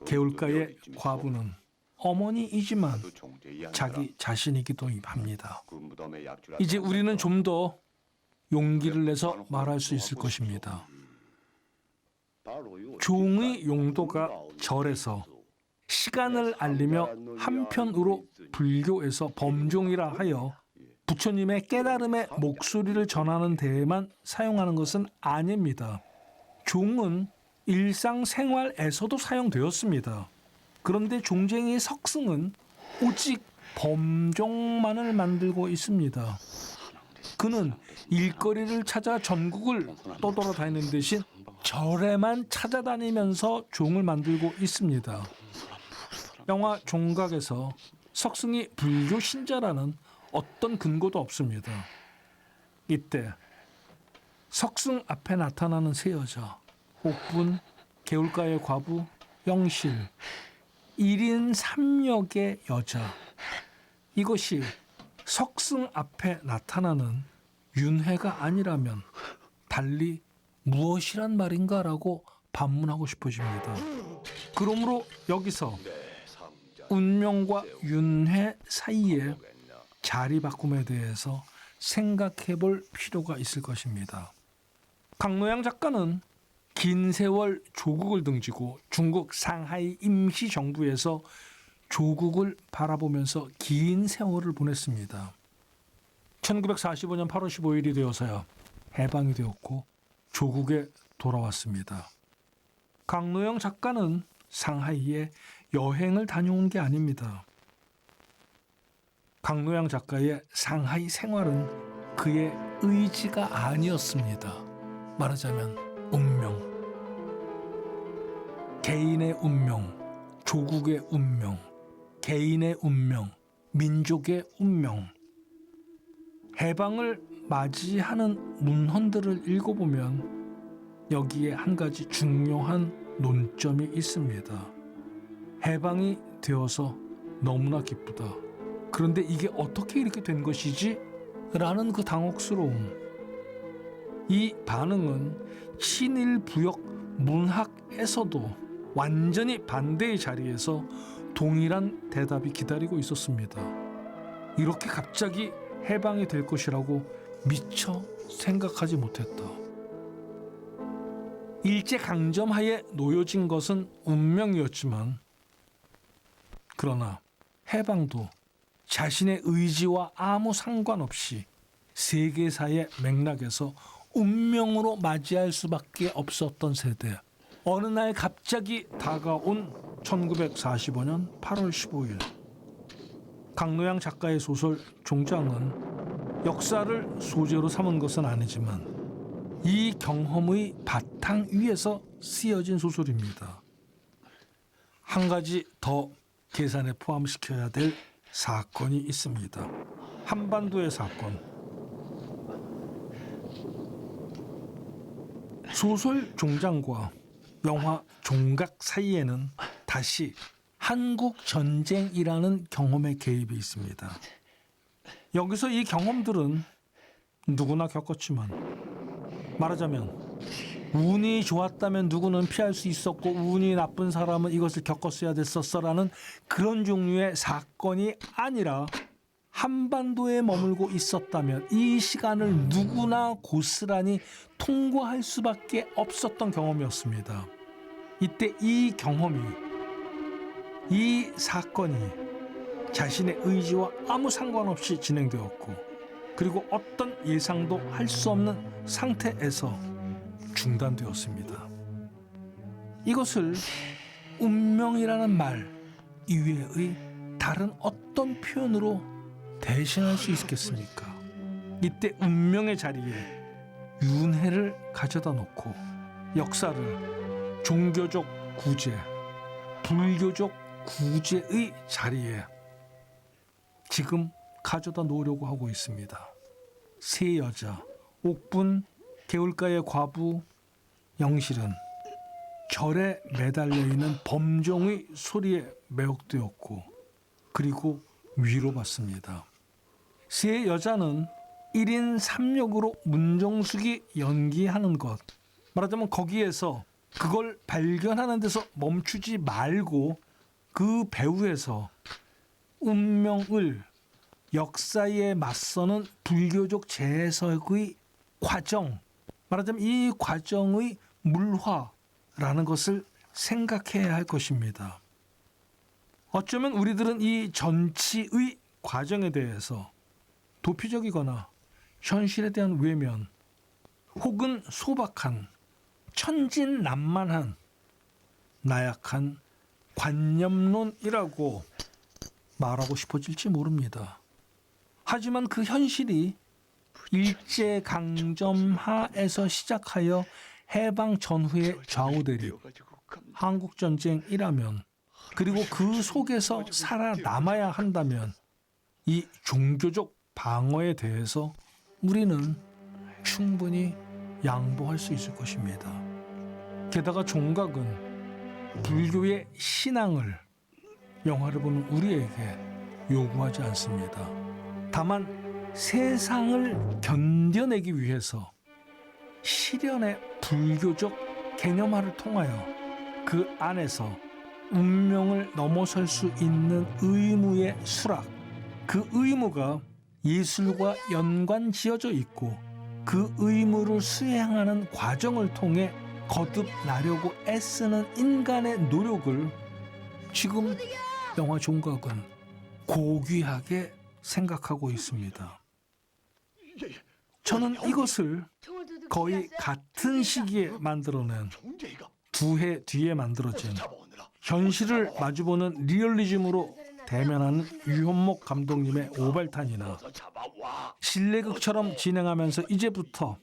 개울가의 과부는 어머니이지만 자기 자신이기도 합니다. 이제 우리는 좀 더 용기를 내서 말할 수 있을 것입니다. 종의 용도가 절에서 시간을 알리며 한편으로 불교에서 범종이라 하여 부처님의 깨달음의 목소리를 전하는 데에만 사용하는 것은 아닙니다. 종은 일상생활에서도 사용되었습니다. 그런데 종쟁이 석승은 오직 범종만을 만들고 있습니다. 그는 일거리를 찾아 전국을 떠돌아다니는 대신 절에만 찾아다니면서 종을 만들고 있습니다. 영화 종각에서 석승이 불교 신자라는 어떤 근거도 없습니다. 이때 석승 앞에 나타나는 세 여자, 옥분, 개울가의 과부, 영실, 1인 3역의 여자. 이것이 석승 앞에 나타나는 윤회가 아니라면 달리 무엇이란 말인가라고 반문하고 싶어집니다. 그러므로 여기서 운명과 윤회 사이의 자리 바꿈에 대해서 생각해 볼 필요가 있을 것입니다. 강노양 작가는 긴 세월 조국을 등지고 중국 상하이 임시정부에서 조국을 바라보면서 긴 세월을 보냈습니다. 1945년 8월 15일이 되어서야 해방이 되었고 조국에 돌아왔습니다. 강노영 작가는 상하이에 여행을 다녀온 게 아닙니다. 강노양 작가의 상하이 생활은 그의 의지가 아니었습니다. 말하자면 운명. 개인의 운명, 조국의 운명, 개인의 운명, 민족의 운명. 해방을 맞이하는 문헌들을 읽어보면 여기에 한 가지 중요한 논점이 있습니다. 해방이 되어서 너무나 기쁘다. 그런데 이게 어떻게 이렇게 된 것이지? 라는 그 당혹스러움. 이 반응은 친일부역 문학에서도 완전히 반대의 자리에서 동일한 대답이 기다리고 있었습니다. 이렇게 갑자기 해방이 될 것이라고 미처 생각하지 못했다. 일제강점하에 놓여진 것은 운명이었지만 그러나 해방도 자신의 의지와 아무 상관없이 세계사의 맥락에서 운명으로 맞이할 수밖에 없었던 세대. 어느 날 갑자기 다가온 1945년 8월 15일. 강노양 작가의 소설 종장은 역사를 소재로 삼은 것은 아니지만 이 경험의 바탕 위에서 쓰여진 소설입니다. 한 가지 더 계산에 포함시켜야 될 사건이 있습니다. 한반도의 사건. 소설 종장과 영화 종각 사이에는 다시 한국 전쟁이라는 경험의 개입이 있습니다. 여기서 이 경험들은 누구나 겪었지만 말하자면 운이 좋았다면 누구는 피할 수 있었고 운이 나쁜 사람은 이것을 겪었어야 됐었어라는 그런 종류의 사건이 아니라 한반도에 머물고 있었다면 이 시간을 누구나 고스란히 통과할 수밖에 없었던 경험이었습니다. 이때 이 경험이, 이 사건이 자신의 의지와 아무 상관없이 진행되었고 그리고 어떤 예상도 할 수 없는 상태에서 중단되었습니다. 이것을 운명이라는 말 이외의 다른 어떤 표현으로 대신할 수 있겠습니까? 이때 운명의 자리에 윤회를 가져다 놓고 역사를 종교적 구제, 불교적 구제의 자리에 지금 가져다 놓으려고 하고 있습니다. 세 여자, 옥분, 개울가의 과부, 영실은 절에 매달려 있는 범종의 소리에 매혹되었고 그리고 위로받습니다. 세 여자는 1인 3역으로 문정숙이 연기하는 것, 말하자면 거기에서 그걸 발견하는 데서 멈추지 말고 그 배우에서 운명을 역사에 맞서는 불교적 재해석의 과정, 말하자면 이 과정의 물화라는 것을 생각해야 할 것입니다. 어쩌면 우리들은 이 전치의 과정에 대해서 도피적이거나 현실에 대한 외면 혹은 소박한 천진난만한 나약한 관념론이라고 말하고 싶어질지 모릅니다. 하지만 그 현실이 일제강점하에서 시작하여 해방 전후의 좌우대립, 한국전쟁이라면 그리고 그 속에서 살아남아야 한다면 이 종교적 방어에 대해서 우리는 충분히 양보할 수 있을 것입니다. 게다가 종각은 불교의 신앙을 영화를 보는 우리에게 요구하지 않습니다. 다만 세상을 견뎌내기 위해서 실현의 불교적 개념화를 통하여 그 안에서 운명을 넘어설 수 있는 의무의 수락, 그 의무가 예술과 연관지어져 있고 그 의무를 수행하는 과정을 통해 거듭나려고 애쓰는 인간의 노력을 지금 영화 종각은 고귀하게 생각하고 있습니다. 저는 이것을 거의 같은 시기에 만들어낸 두 해 뒤에 만들어진 현실을 마주보는 리얼리즘으로 대면하는 유현목 감독님의 오발탄이나 실내극처럼 진행하면서 이제부터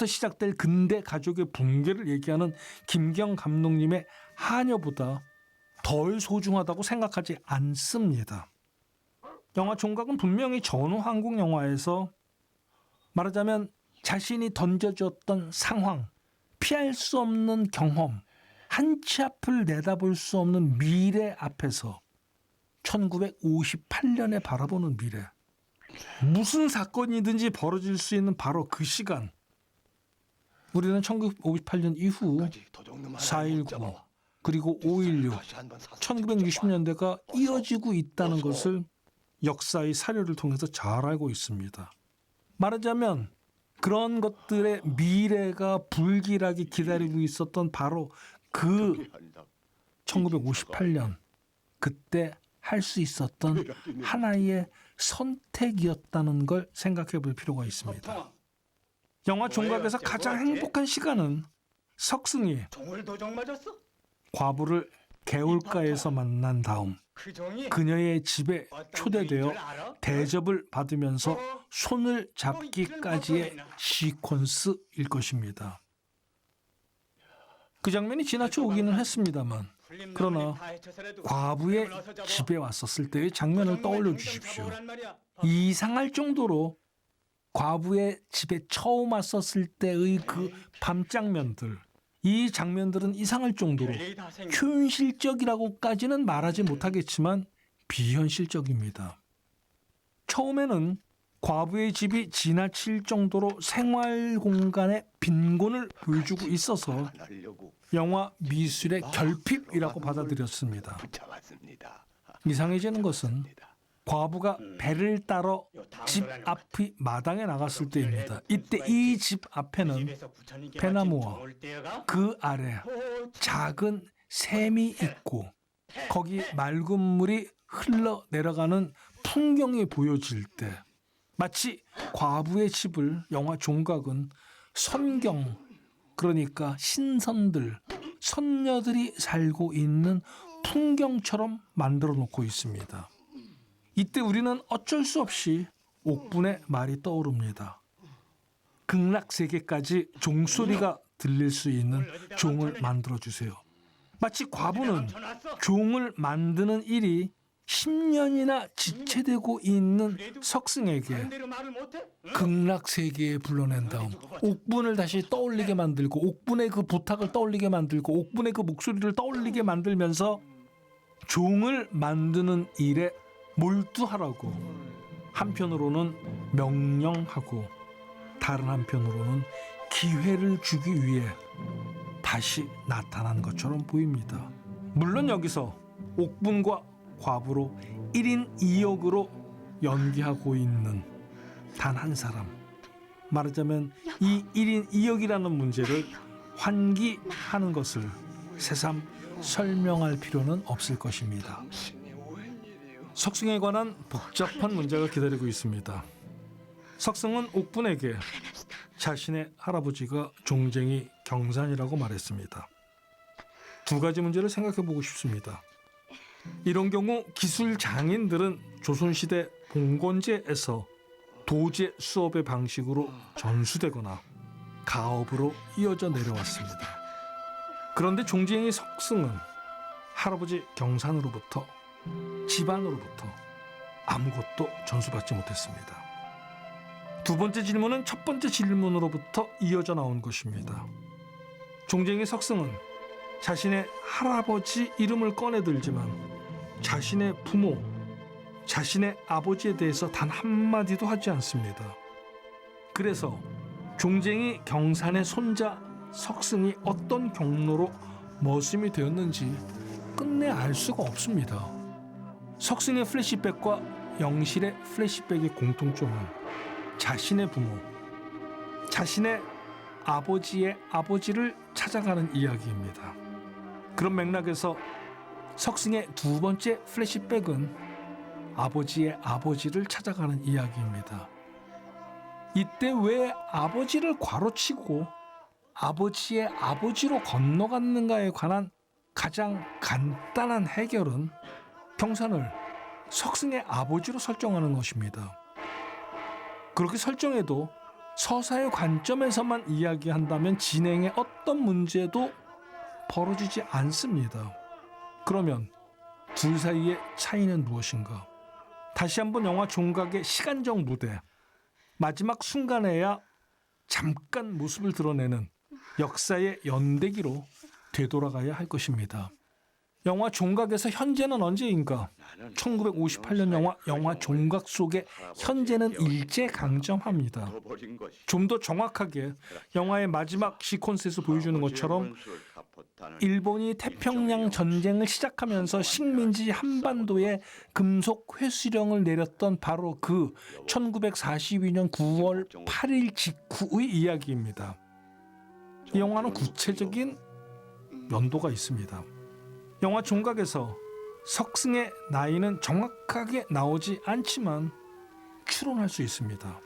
시작될 근대 가족의 붕괴를 얘기하는 김경 감독님의 하녀보다 덜 소중하다고 생각하지 않습니다. 영화 종각은 분명히 전후 한국 영화에서 말하자면 자신이 던져줬던 상황, 피할 수 없는 경험, 한 치 앞을 내다볼 수 없는 미래 앞에서 1958년에 바라보는 미래, 무슨 사건이든지 벌어질 수 있는 바로 그 시간, 우리는 1958년 이후 4.19 그리고 5.16, 1960년대가 이어지고 있다는 것을 역사의 사료를 통해서 잘 알고 있습니다. 말하자면 그런 것들의 미래가 불길하게 기다리고 있었던 바로 그 1958년, 그때 할 수 있었던 하나의 선택이었다는 걸 생각해 볼 필요가 있습니다. 영화 종각에서 가장 행복한 시간은 석승이 과부를 개울가에서 만난 다음 그녀의 집에 초대되어 대접을 받으면서 손을 잡기까지의 시퀀스일 것입니다. 그 장면이 지나쳐 오기는 했습니다만 그러나 과부의 집에 왔었을 때의 장면을 떠올려 주십시오. 이상할 정도로 과부의 집에 처음 왔었을 때의 그 밤 장면들, 이 장면들은 이상할 정도로 현실적이라고까지는 말하지 못하겠지만 비현실적입니다. 처음에는 과부의 집이 지나칠 정도로 생활 공간의 빈곤을 보여주고 있어서 영화 미술의 결핍이라고 받아들였습니다. 이상해지는 것은 과부가 배를 따러 집 앞의 마당에 나갔을 때입니다. 이때 이 집 앞에는 배나무와 그 아래 작은 샘이 있고 거기 맑은 물이 흘러내려가는 풍경이 보여질 때 마치 과부의 집을 영화 종각은 선경, 그러니까 신선들, 선녀들이 살고 있는 풍경처럼 만들어 놓고 있습니다. 이때 우리는 어쩔 수 없이 옥분의 말이 떠오릅니다. 극락세계까지 종소리가 들릴 수 있는 종을 만들어주세요. 마치 과부는 종을 만드는 일이 10년이나 지체되고 있는 석승에게 극락세계에 불러낸 다음 옥분을 다시 떠올리게 만들고 옥분의 그 부탁을 떠올리게 만들고 옥분의 그 목소리를 떠올리게 만들면서 종을 만드는 일에 몰두하라고 한편으로는 명령하고 다른 한편으로는 기회를 주기 위해 다시 나타난 것처럼 보입니다. 물론 여기서 옥분과 과부로 1인 2역으로 연기하고 있는 단 한 사람, 말하자면 이 1인 2역이라는 문제를 환기하는 것을 새삼 설명할 필요는 없을 것입니다. 석승에 관한 복잡한 문제가 기다리고 있습니다. 석승은 옥분에게 자신의 할아버지가 종쟁이 경산이라고 말했습니다. 두 가지 문제를 생각해 보고 싶습니다. 이런 경우 기술 장인들은 조선시대 봉건제에서 도제 수업의 방식으로 전수되거나 가업으로 이어져 내려왔습니다. 그런데 종쟁이 석승은 할아버지 경산으로부터 집안으로부터 아무것도 전수받지 못했습니다. 두 번째 질문은 첫 번째 질문으로부터 이어져 나온 것입니다. 종쟁이 석승은 자신의 할아버지 이름을 꺼내들지만 자신의 부모, 자신의 아버지에 대해서 단 한마디도 하지 않습니다. 그래서 종쟁이 경산의 손자 석승이 어떤 경로로 머슴이 되었는지 끝내 알 수가 없습니다. 석승의 플래시백과 영실의 플래시백의 공통점은 자신의 부모, 자신의 아버지의 아버지를 찾아가는 이야기입니다. 그런 맥락에서 석승의 두 번째 플래시백은 아버지의 아버지를 찾아가는 이야기입니다. 이때 왜 아버지를 괄호치고 아버지의 아버지로 건너갔는가에 관한 가장 간단한 해결은 경산을 석승의 아버지로 설정하는 것입니다. 그렇게 설정해도 서사의 관점에서만 이야기한다면 진행에 어떤 문제도 벌어지지 않습니다. 그러면 둘 사이의 차이는 무엇인가? 다시 한번 영화 종각의 시간적 무대, 마지막 순간에야 잠깐 모습을 드러내는 역사의 연대기로 되돌아가야 할 것입니다. 영화 종각에서 현재는 언제인가? 1958년 영화 종각 속의 현재는 일제강점합니다. 좀 더 정확하게 영화의 마지막 시퀀스에서 보여주는 것처럼 일본이 태평양 전쟁을 시작하면서 식민지 한반도에 금속 회수령을 내렸던 바로 그 1942년 9월 8일 직후의 이야기입니다. 이 영화는 구체적인 연도가 있습니다. 영화 종각에서 석승의 나이는 정확하게 나오지 않지만 추론할 수 있습니다.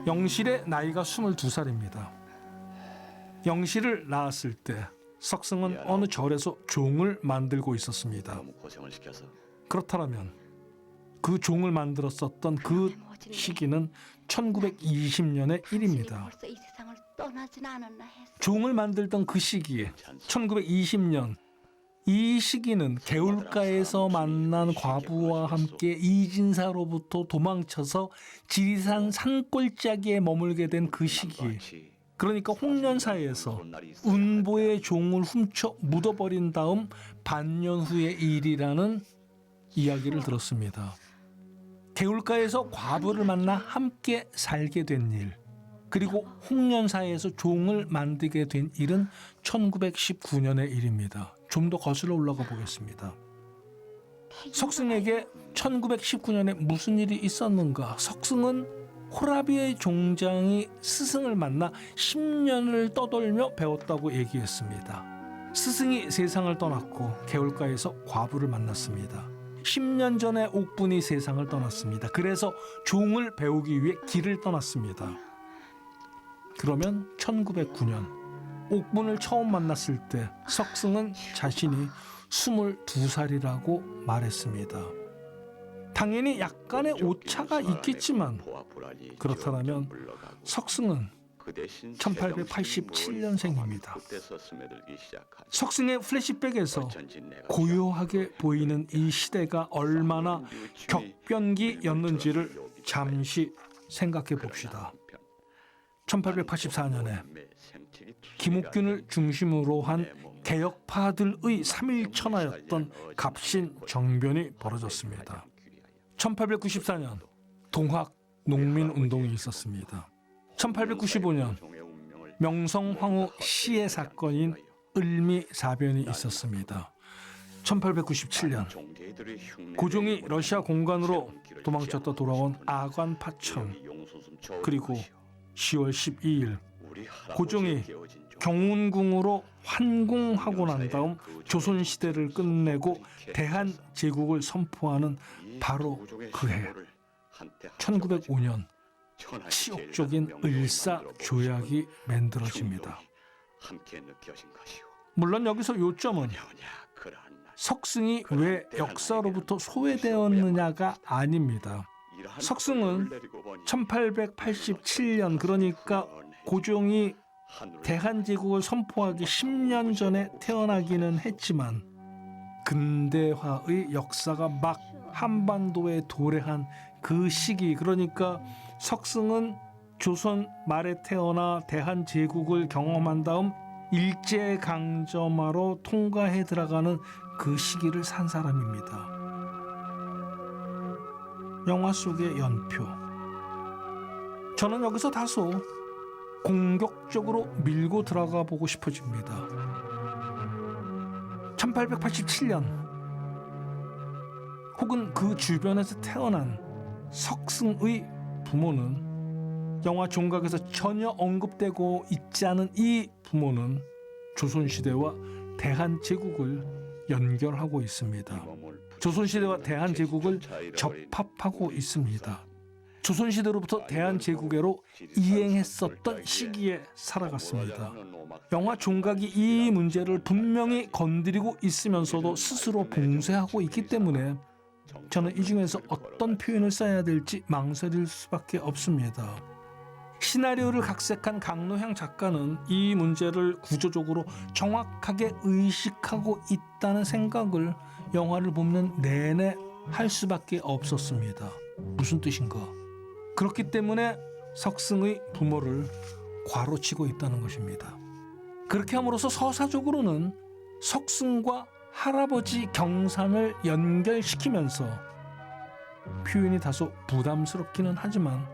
영실의 나이가 22살입니다. 영실을 낳았을 때 석승은 어느 절에서 종을 만들고 있었습니다. 그렇다면 그 종을 만들었었던 그 시기는 1920년의 일입니다. 종을 만들던 그 시기에 1920년 이 시기는 개울가에서 만난 과부와 함께 이진사로부터 도망쳐서 지리산 산골짜기에 머물게 된 그 시기. 그러니까 홍련사에서 운보의 종을 훔쳐 묻어버린 다음 반년 후의 일이라는 이야기를 들었습니다. 개울가에서 과부를 만나 함께 살게 된 일, 그리고 홍련사에서 종을 만들게 된 일은 1919년의 일입니다. 좀 더 거슬러 올라가 보겠습니다. 석승에게 1919년에 무슨 일이 있었는가? 석승은 호라비의 종장이 스승을 만나 10년을 떠돌며 배웠다고 얘기했습니다. 스승이 세상을 떠났고 개울가에서 과부를 만났습니다. 10년 전에 옥분이 세상을 떠났습니다. 그래서 종을 배우기 위해 길을 떠났습니다. 그러면 1909년 옥분을 처음 만났을 때 석승은 자신이 22살이라고 말했습니다. 당연히 약간의 오차가 있겠지만 그렇다면 석승은 1887년생입니다. 석승의 플래시백에서 고요하게 보이는 이 시대가 얼마나 격변기였는지를 잠시 생각해 봅시다. 1884년에 김옥균을 중심으로 한 개혁파들의 3.1천하였던 갑신정변이 벌어졌습니다. 1894년 동학 농민운동이 있었습니다. 1895년 명성황후 시해 사건인 을미사변이 있었습니다. 1897년 고종이 러시아 공관으로 도망쳤다 돌아온 아관 파천, 그리고 10월 12일 고종이 경운궁으로 환궁하고 난 다음 조선시대를 끝내고 대한제국을 선포하는 바로 그 해 1905년 치욕적인 을사조약이 만들어집니다. 물론 여기서 요점은 석승이 왜 역사로부터 소외되었느냐가 아닙니다. 석승은 1887년, 그러니까 고종이 대한제국을 선포하기 10년 전에 태어나기는 했지만 근대화의 역사가 막 한반도에 도래한 그 시기, 그러니까 석승은 조선 말에 태어나 대한제국을 경험한 다음 일제강점하로 통과해 들어가는 그 시기를 산 사람입니다. 영화 속의 연표. 저는 여기서 다소 공격적으로 밀고 들어가 보고 싶어집니다. 1887년 혹은 그 주변에서 태어난 석승의 부모는 영화 종각에서 전혀 언급되고 있지 않은 이 부모는 조선시대와 대한제국을 연결하고 있습니다. 조선시대와 대한제국을 접합하고 있습니다. 조선시대로부터 대한제국으로 이행했었던 시기에 살아갔습니다. 영화 종각이 이 문제를 분명히 건드리고 있으면서도 스스로 봉쇄하고 있기 때문에 저는 이 중에서 어떤 표현을 써야 될지 망설일 수밖에 없습니다. 시나리오를 각색한 강노향 작가는 이 문제를 구조적으로 정확하게 의식하고 있다는 생각을 영화를 보는 내내 할 수밖에 없었습니다. 무슨 뜻인가? 그렇기 때문에 석승의 부모를 괄호치고 있다는 것입니다. 그렇게 함으로써 서사적으로는 석승과 할아버지 경산을 연결시키면서 표현이 다소 부담스럽기는 하지만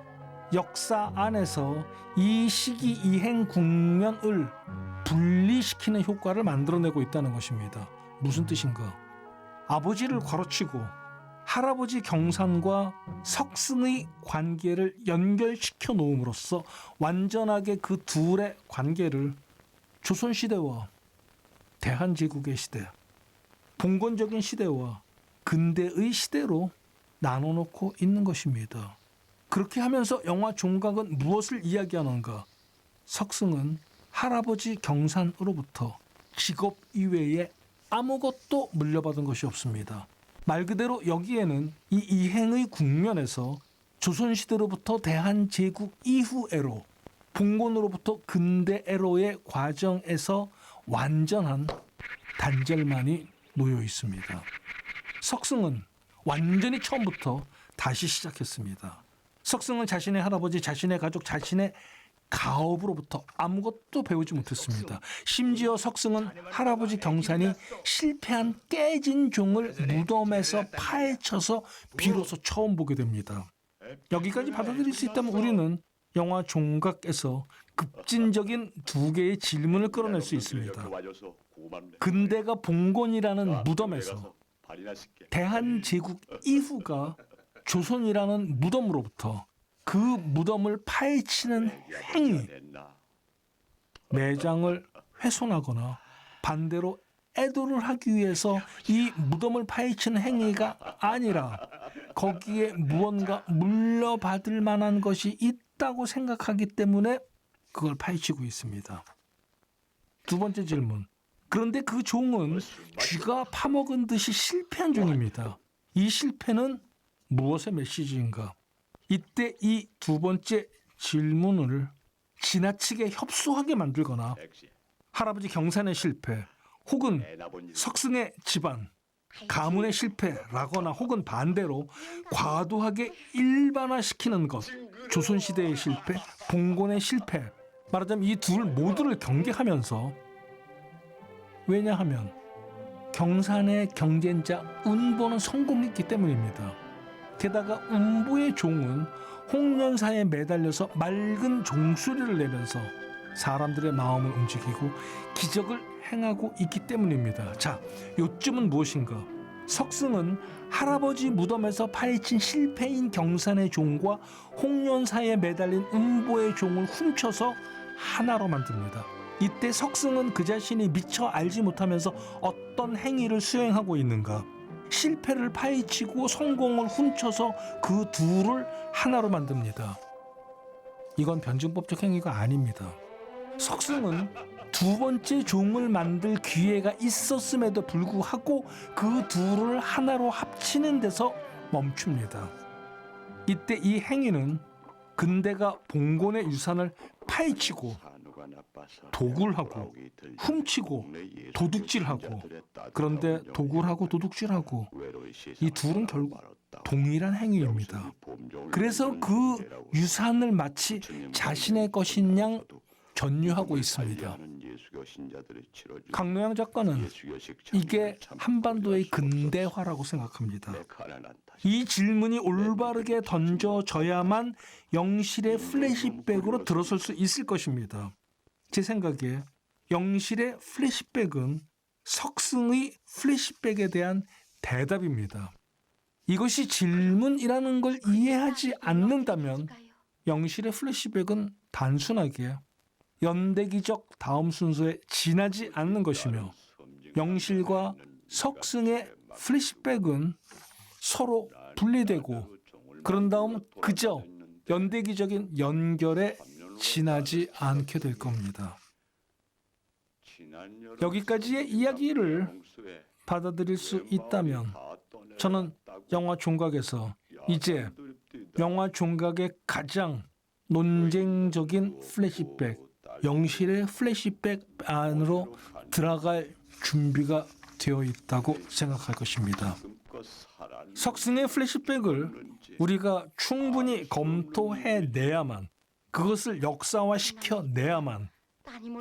역사 안에서 이 시기 이행 국면을 분리시키는 효과를 만들어내고 있다는 것입니다. 무슨 뜻인가? 아버지를 괄호치고 할아버지 경산과 석승의 관계를 연결시켜 놓음으로써 완전하게 그 둘의 관계를 조선시대와 대한제국의 시대, 봉건적인 시대와 근대의 시대로 나눠놓고 있는 것입니다. 그렇게 하면서 영화 종각은 무엇을 이야기하는가? 석승은 할아버지 경산으로부터 직업 이외에 아무것도 물려받은 것이 없습니다. 말 그대로 여기에는 이 이행의 국면에서 조선시대로부터 대한제국 이후에로, 봉건으로부터 근대에로의 과정에서 완전한 단절만이 놓여 있습니다. 석승은 완전히 처음부터 다시 시작했습니다. 석승은 자신의 할아버지, 자신의 가족, 자신의 가업으로부터 아무것도 배우지 못했습니다. 심지어 석승은 할아버지 경산이 실패한 깨진 종을 무덤에서 파헤쳐서 비로소 처음 보게 됩니다. 여기까지 받아들일 수 있다면 우리는 영화 종각에서 급진적인 두 개의 질문을 끌어낼 수 있습니다. 근대가 봉건이라는 무덤에서 대한제국 이후가 조선이라는 무덤으로부터 그 무덤을 파헤치는 행위, 매장을 훼손하거나 반대로 애도를 하기 위해서 이 무덤을 파헤치는 행위가 아니라 거기에 무언가 물려받을 만한 것이 있다고 생각하기 때문에 그걸 파헤치고 있습니다. 두 번째 질문. 그런데 그 종은 쥐가 파먹은 듯이 실패한 종입니다. 이 실패는 무엇의 메시지인가? 이때 이 두 번째 질문을 지나치게 협소하게 만들거나 할아버지 경산의 실패 혹은 석승의 집안, 가문의 실패라거나 혹은 반대로 과도하게 일반화시키는 것, 조선시대의 실패, 봉건의 실패, 말하자면 이 둘 모두를 경계하면서, 왜냐하면 경산의 경쟁자 운보는 성공했기 때문입니다. 게다가 운보의 종은 홍련사에 매달려서 맑은 종소리를 내면서 사람들의 마음을 움직이고 기적을 행하고 있기 때문입니다. 자, 요점은 무엇인가? 석승은 할아버지 무덤에서 파헤친 실패인 경산의 종과 홍련사에 매달린 운보의 종을 훔쳐서 하나로 만듭니다. 이때 석승은 그 자신이 미처 알지 못하면서 어떤 행위를 수행하고 있는가? 실패를 파헤치고 성공을 훔쳐서 그 둘을 하나로 만듭니다. 이건 변증법적 행위가 아닙니다. 석승은 두 번째 종을 만들 기회가 있었음에도 불구하고 그 둘을 하나로 합치는 데서 멈춥니다. 이때 이 행위는 근대가 봉건의 유산을 파헤치고 도굴하고 훔치고 도둑질하고, 그런데 도굴하고 도둑질하고 이 둘은 결국 동일한 행위입니다. 그래서 그 유산을 마치 자신의 것인 양 전유하고 있습니다. 강노양 작가는 이게 한반도의 근대화라고 생각합니다. 이 질문이 올바르게 던져져야만 영실의 플래시백으로 들어설 수 있을 것입니다. 제 생각에 영실의 플래시백은 석승의 플래시백에 대한 대답입니다. 이것이 질문이라는 걸 이해하지 않는다면 영실의 플래시백은 단순하게 연대기적 다음 순서에 지나지 않는 것이며, 영실과 석승의 플래시백은 서로 분리되고 그런 다음 그저 연대기적인 연결에 지나지 않게 될 겁니다. 여기까지의 이야기를 받아들일 수 있다면 저는 영화 종각에서 이제 영화 종각의 가장 논쟁적인 플래시백, 영실의 플래시백 안으로 들어갈 준비가 되어 있다고 생각할 것입니다. 석승의 플래시백을 우리가 충분히 검토해내야만, 그것을 역사화시켜내야만,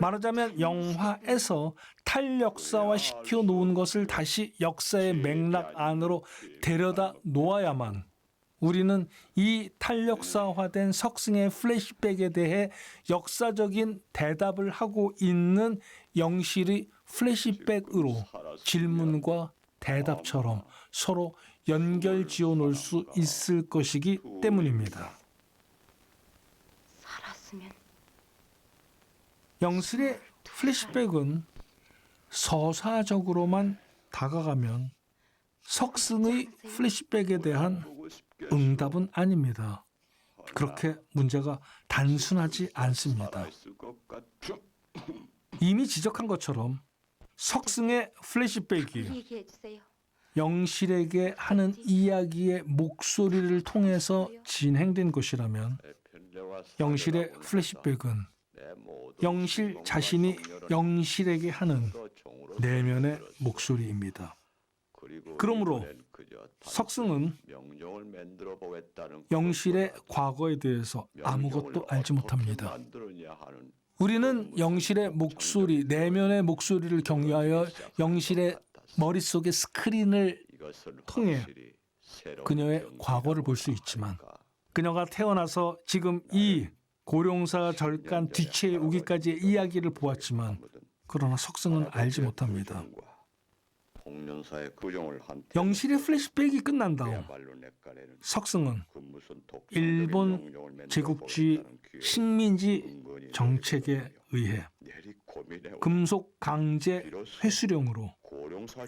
말하자면 영화에서 탈역사화시켜 놓은 것을 다시 역사의 맥락 안으로 데려다 놓아야만 우리는 이 탈역사화된 석승의 플래시백에 대해 역사적인 대답을 하고 있는 영실의 플래시백으로 질문과 대답처럼 서로 연결 지어 놓을 수 있을 것이기 때문입니다. 살았으면 영실의 플래시백은 서사적으로만 다가가면 석승의 플래시백에 대한 응답은 아닙니다. 그렇게 문제가 단순하지 않습니다. 이미 지적한 것처럼 석승의 플래시백이 얘기해 주세요. 영실에게 하는 이야기의 목소리를 통해서 진행된 것이라면 영실의 플래시백은 영실 자신이 영실에게 하는 내면의 목소리입니다. 그러므로 석승은 영실의 과거에 대해서 아무것도 알지 못합니다. 우리는 영실의 목소리, 내면의 목소리를 경유하여 영실의 머릿속의 스크린을 통해 그녀의 과거를 볼 수 있지만 그녀가 태어나서 지금 이 고룡사 절간 뒤채에 오기까지의 이야기를 보았지만 그러나 석승은 알지 못합니다. 영실의 플래시백이 끝난 다음 석승은 일본 제국주의 식민지 정책에 의해 금속 강제 회수령으로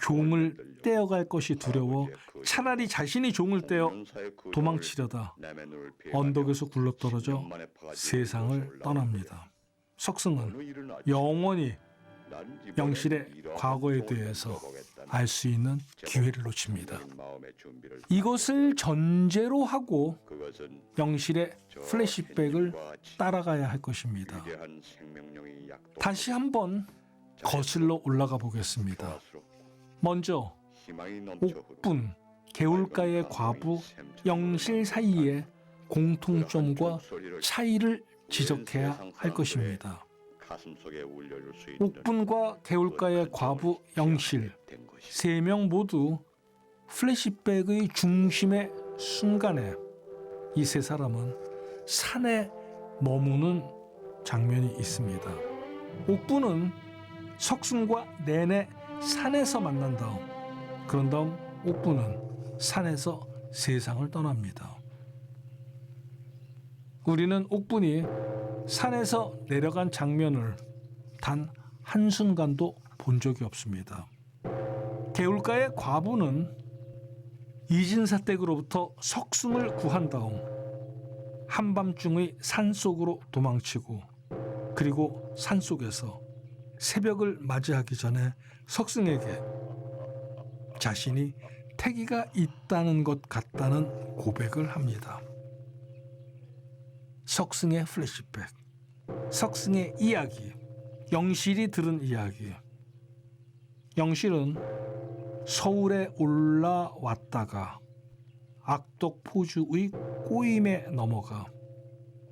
종을 떼어갈 것이 두려워 차라리 자신이 종을 떼어 도망치려다 언덕에서 굴러떨어져 세상을 떠납니다. 석승은 영원히 영실의 과거에 대해서 알 수 있는 기회를 놓칩니다. 이것을 전제로 하고 영실의 플래시백을 따라가야 할 것입니다. 다시 한번 거슬러 올라가 보겠습니다. 먼저 옥분, 개울가의 과부, 영실 사이의 공통점과 차이를 지적해야 할 것입니다. 옥분과 개울가의 과부, 영실 세 명 모두 플래시백의 중심의 순간에 이 세 사람은 산에 머무는 장면이 있습니다. 옥분은 석승과 내내 산에서 만난 다음 그런 다음 옥분은 산에서 세상을 떠납니다. 우리는 옥분이 산에서 내려간 장면을 단 한순간도 본 적이 없습니다. 개울가의 과부는 이진사 댁으로부터 석승을 구한 다음 한밤중의 산속으로 도망치고 그리고 산속에서 새벽을 맞이하기 전에 석승에게 자신이 태기가 있다는 것 같다는 고백을 합니다. 석승의 플래시백, 석승의 이야기, 영실이 들은 이야기. 영실은 서울에 올라왔다가 악덕포주의 꼬임에 넘어가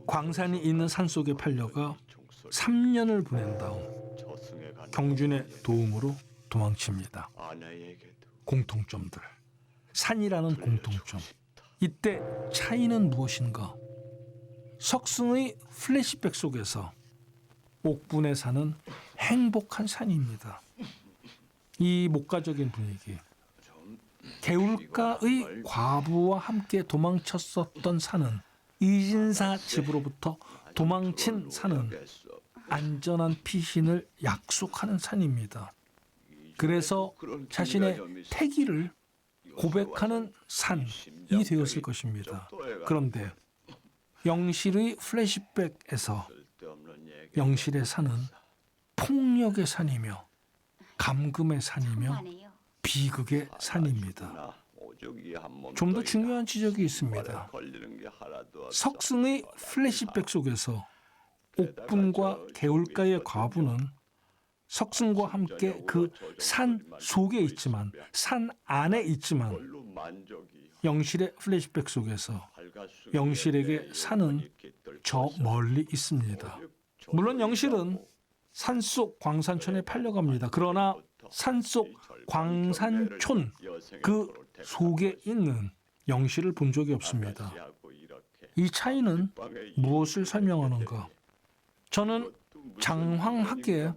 광산이 있는 산속에 팔려가 3년을 보낸 다음 경준의 도움으로 도망칩니다. 공통점들, 산이라는 공통점. 이때 차이는 무엇인가? 석승의 플래시백 속에서 옥분의 산은 행복한 산입니다. 이 목가적인 분위기, 개울가의 과부와 함께 도망쳤었던 산은 이진사 집으로부터 도망친 산은 안전한 피신을 약속하는 산입니다. 그래서 자신의 태기를 고백하는 산이 되었을 것입니다. 그런데 영실의 플래시백에서 영실의 산은 폭력의 산이며 감금의 산이며 비극의 산입니다. 좀 더 중요한 지적이 있습니다. 석승의 플래시백 속에서 옥분과 개울가의 과부는 석승과 함께 그 산 속에 있지만 산 안에 있지만 영실의 플래시백 속에서 영실에게 산은 저 멀리 있습니다. 물론 영실은 산속 광산촌에 팔려갑니다. 그러나 산속 광산촌 그 속에 있는 영실을 본 적이 없습니다. 이 차이는 무엇을 설명하는가? 저는 장황하게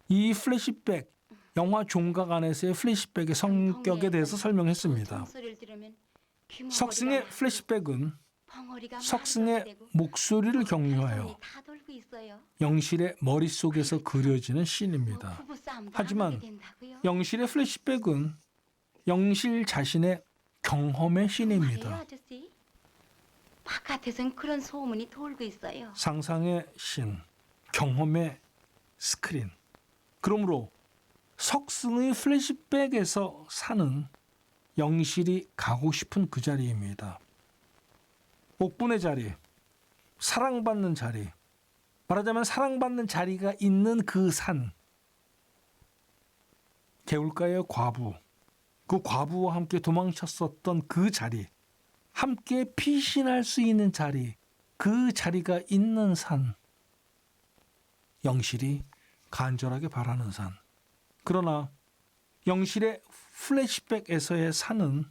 이 플래시백, 영화 종각 안에서의 플래시백의 성격에 대해서 설명했습니다. 석승의 플래시백은 석승의 목소리를 경유하여 영실의 머릿속에서 그려지는 씬입니다. 하지만 영실의 플래시백은 영실 자신의 경험의 씬입니다. 바깥에선 그런 소문이 돌고 있어요. 상상의 씬, 경험의 스크린. 그러므로 석승의 플래시백에서 사는 영실이 가고 싶은 그 자리입니다. 옥분의 자리, 사랑받는 자리, 말하자면 사랑받는 자리가 있는 그 산, 개울가의 과부, 그 과부와 함께 도망쳤었던 그 자리, 함께 피신할 수 있는 자리, 그 자리가 있는 산. 영실이 간절하게 바라는 산. 그러나 영실의 플래시백에서의 산은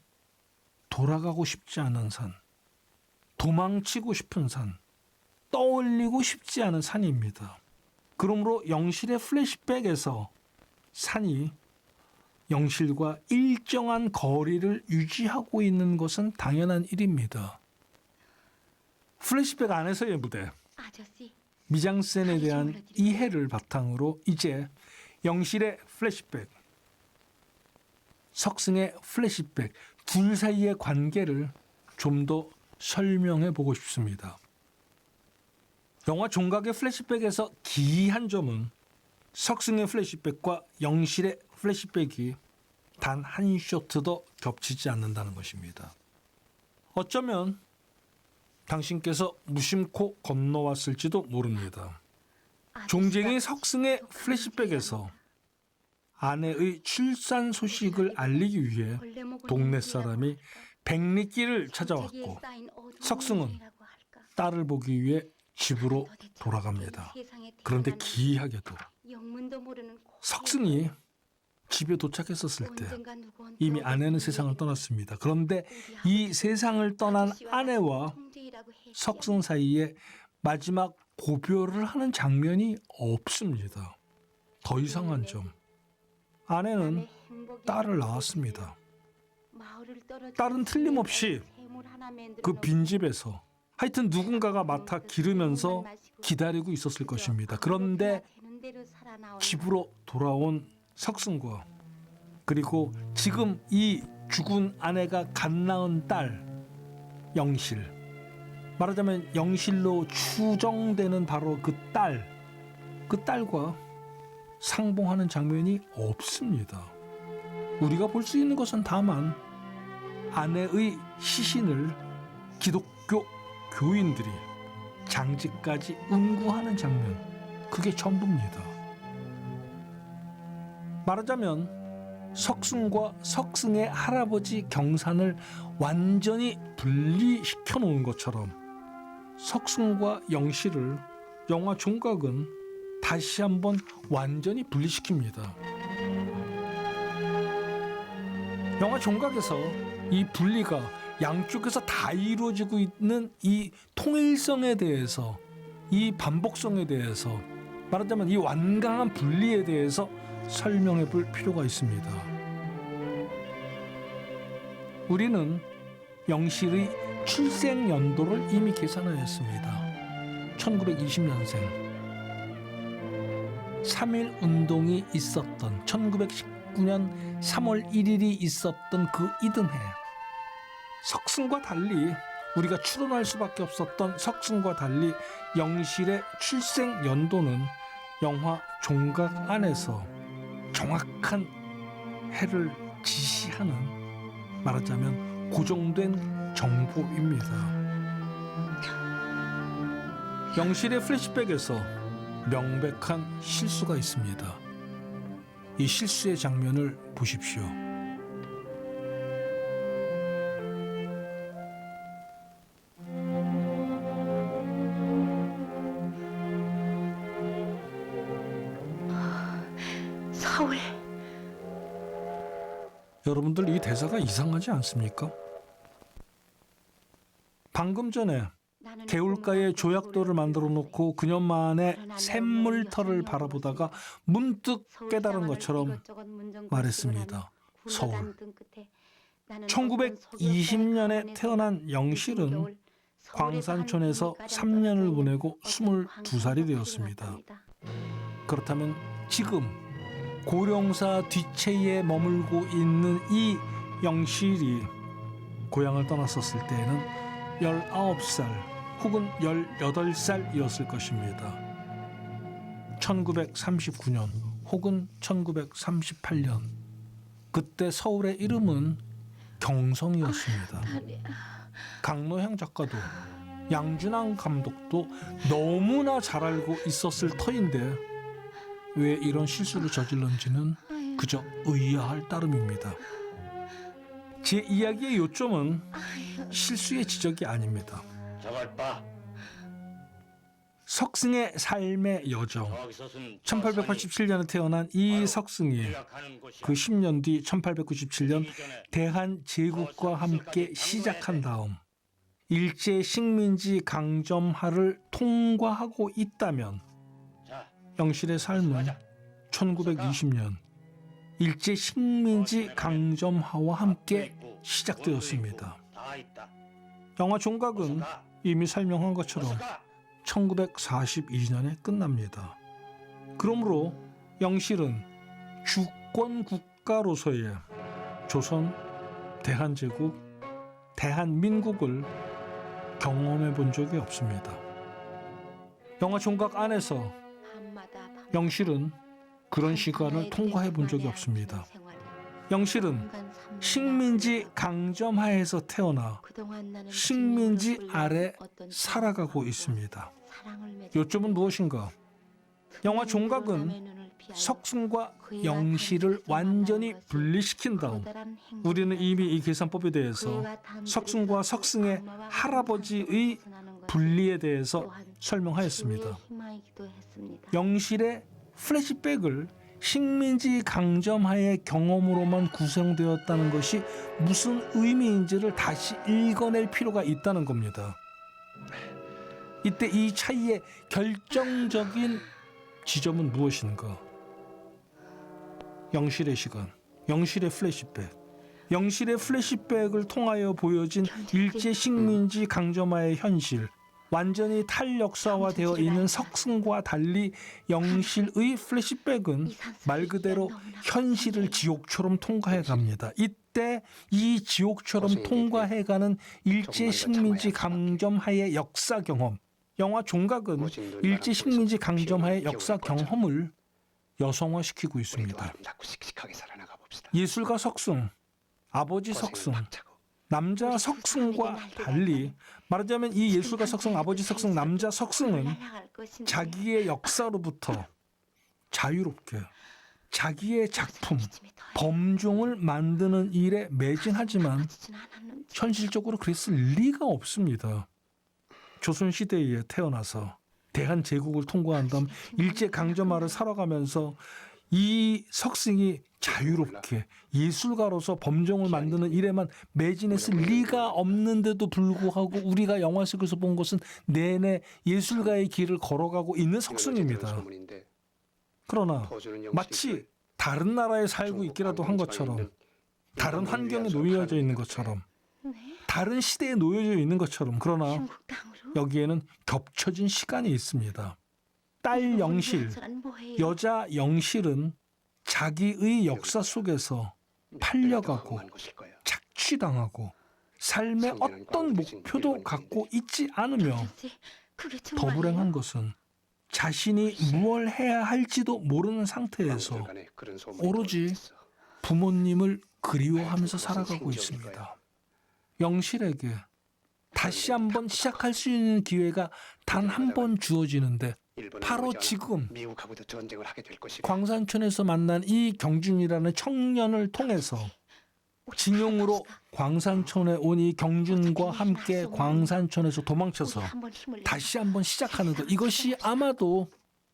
돌아가고 싶지 않은 산, 도망치고 싶은 산, 떠올리고 싶지 않은 산입니다. 그러므로 영실의 플래시백에서 산이 영실과 일정한 거리를 유지하고 있는 것은 당연한 일입니다. 플래시백 안에서의 무대, 아저씨, 미장센에 대한 이해를 바탕으로 이제 영실의 플래시백, 석승의 플래시백 둘 사이의 관계를 좀 더 설명해 보고 싶습니다. 영화 종각의 플래시백에서 기이한 점은 석승의 플래시백과 영실의 플래시백이 단 한 쇼트도 겹치지 않는다는 것입니다. 어쩌면 당신께서 무심코 건너왔을지도 모릅니다. 종쟁이 석승의 플래시백에서 아내의 출산 소식을 알리기 위해 동네 사람이 백리길을 찾아왔고 석승은 딸을 보기 위해 집으로 돌아갑니다. 그런데 기이하게도 석승이 집에 도착했었을 때 이미 아내는 세상을 떠났습니다. 그런데 이 세상을 떠난 아내와 석승 사이에 마지막 고별을 하는 장면이 없습니다. 더 이상한 점, 아내는 딸을 낳았습니다. 딸은 틀림없이 그 빈집에서 하여튼 누군가가 맡아 기르면서 기다리고 있었을 것입니다. 그런데 집으로 돌아온 석승과 그리고 지금 이 죽은 아내가 갓 낳은 딸 영실, 말하자면 영실로 추정되는 바로 그 딸과 상봉하는 장면이 없습니다. 우리가 볼 수 있는 것은 다만 아내의 시신을 기독교 교인들이 장지까지 운구하는 장면, 그게 전부입니다. 말하자면 석승과 석승의 할아버지 경산을 완전히 분리시켜 놓은 것처럼 석승과 영실을 영화 종각은 다시 한번 완전히 분리시킵니다. 영화 종각에서 이 분리가 양쪽에서 다 이루어지고 있는 이 통일성에 대해서, 이 반복성에 대해서, 말하자면 이 완강한 분리에 대해서 설명해 볼 필요가 있습니다. 우리는 영실의 출생 연도를 이미 계산하였습니다. 1920년생. 3.1 운동이 있었던 1919년 3월 1일이 있었던 그 이듬해, 석승과 달리, 우리가 추론할 수밖에 없었던 석승과 달리 영실의 출생 연도는 영화 종각 안에서 정확한 해를 지시하는, 말하자면 고정된 정보입니다. 영실의 플래시백에서 명백한 실수가 있습니다. 이 실수의 장면을 보십시오. 서울. 여러분들 이 대사가 이상하지 않습니까? 방금 전에 개울가에 조약돌을 만들어 놓고 그녀만의 샘물터를 바라보다가 문득 깨달은 것처럼 말했습니다. 서울. 1920년에 태어난 영실은 광산촌에서 3년을 보내고 22살이 되었습니다. 그렇다면 지금 고령사 뒷채에 머물고 있는 이 영실이 고향을 떠났었을 때에는 19살 혹은 18살이었을 것입니다. 1939년 혹은 1938년, 그때 서울의 이름은 경성이었습니다. 강노향 작가도 양준항 감독도 너무나 잘 알고 있었을 터인데 왜 이런 실수를 저질렀는지는 그저 의아할 따름입니다. 제 이야기의 요점은 실수의 지적이 아닙니다. 저걸 봐. 석승의 삶의 여정. 저기서는 1887년에 태어난 이 석승이 그 10년 뒤 1897년 대한제국과 함께 시작한 다음 일제 식민지 강점하를 통과하고 있다면 영실의 삶은 1920년 일제 식민지 강점하와 함께 시작되었습니다. 영화 종각은 이미 설명한 것처럼 1942년에 끝납니다. 그러므로 영실은 주권 국가로서의 조선, 대한제국, 대한민국을 경험해 본 적이 없습니다. 영화 종각 안에서 영실은 그런 시간을 통과해 본 적이 없습니다. 영실은 식민지 강점하에서 태어나 식민지 아래 살아가고 있습니다. 요점은 무엇인가? 영화 종각은 석승과 영실을 완전히 분리시킨 다음 우리는 이미 이 계산법에 대해서 석승과 석승의 할아버지의 분리에 대해서 설명하였습니다. 영실의 플래시백을 식민지 강점하의 경험으로만 구성되었다는 것이 무슨 의미인지를 다시 읽어낼 필요가 있다는 겁니다. 이때 이 차이의 결정적인 지점은 무엇인가? 영실의 시간, 영실의 플래시백. 영실의 플래시백을 통하여 보여진 일제 식민지 강점하의 현실, 완전히 탈역사화되어 있는 석승과 달리 영실의 플래시백은 말 그대로 현실을 지옥처럼 통과해 갑니다. 이때 이 지옥처럼 통과해가는 일제 식민지 강점하의 역사 경험, 영화 종각은 일제 식민지 강점하의 역사 경험을 여성화시키고 있습니다. 예술가 석승, 아버지 석승, 남자 석승과 달리 말하자면 이 예술가 석승, 아버지 석승, 남자 석승은 자기의 역사로부터 자유롭게 자기의 작품, 범종을 만드는 일에 매진하지만 현실적으로 그랬을 리가 없습니다. 조선시대에 태어나서 대한제국을 통과한 다음 일제강점하를 살아가면서 이 석승이 자유롭게 예술가로서 범종을 만드는 일에만 매진했을 리가 없는데도 불구하고 우리가 영화 속에서 본 것은 내내 예술가의 길을 걸어가고 있는 석승입니다. 그러나 마치 다른 나라에 살고 있기라도 한 것처럼, 다른 환경에 놓여져 있는 것처럼, 다른 시대에 놓여져 있는 것처럼, 그러나 여기에는 겹쳐진 시간이 있습니다. 딸 영실, 여자 영실은 자기의 역사 속에서 팔려가고 착취당하고 삶의 어떤 목표도 갖고 있지 않으며 더 불행한 것은 자신이 무엇을 해야 할지도 모르는 상태에서 오로지 부모님을 그리워하면서 살아가고 있습니다. 영실에게 다시 한번 시작할 수 있는 기회가 단 한 번 주어지는데 바로 지금 광산촌에서 만난 이 경준이라는 청년을 통해서 징용으로 광산촌에 온 이 경준과 함께 광산촌에서 도망쳐서 다시 한번 시작하는 것, 이것이 아마도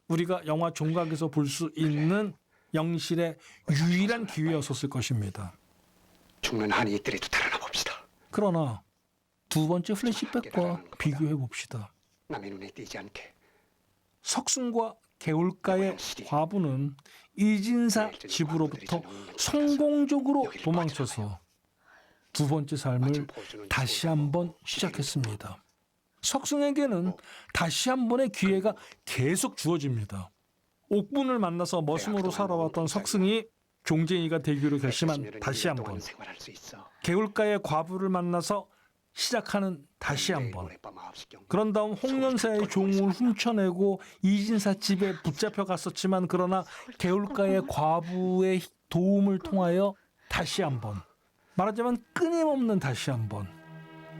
우리가 영화 종각에서 볼 수 있는 영실의 유일한 기회였었을 것입니다. 죽는 한이 있더라도 달아나 봅시다. 그러나 두 번째 플래시백과 비교해 봅시다. 남의 눈에 띄지 않게. 석승과 개울가의 과부는 이진사 집으로부터 성공적으로 도망쳐서 두 번째 삶을 다시 한번 시작했습니다. 석승에게는 다시 한 번의 기회가 계속 주어집니다. 옥분을 만나서 머슴으로 살아왔던 석승이 종쟁이가 되기로 결심한 다시 한 번, 개울가의 과부를 만나서 시작하는 다시 한 번, 그런 다음 홍련사의 종을 훔쳐내고 이진사 집에 붙잡혀 갔었지만 그러나 개울가의 과부의 도움을 통하여 다시 한 번, 말하자면 끊임없는 다시 한 번.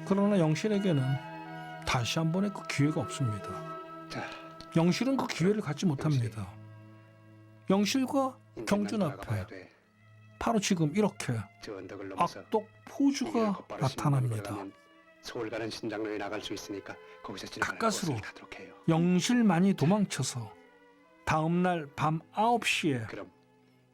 그러나 영실에게는 다시 한 번의 그 기회가 없습니다. 영실은 그 기회를 갖지 못합니다. 영실과 경준 앞에 바로 지금 이렇게 저 언덕을 넘어서 악독 포주가 고개를 곧바로 나타납니다. 신문으로 서울 가는 신장로에 나갈 수 있으니까 거기서 지나가는 가까스로 버스를 타도록 해요. 영실만이 도망쳐서 다음 날 밤 9시에 그럼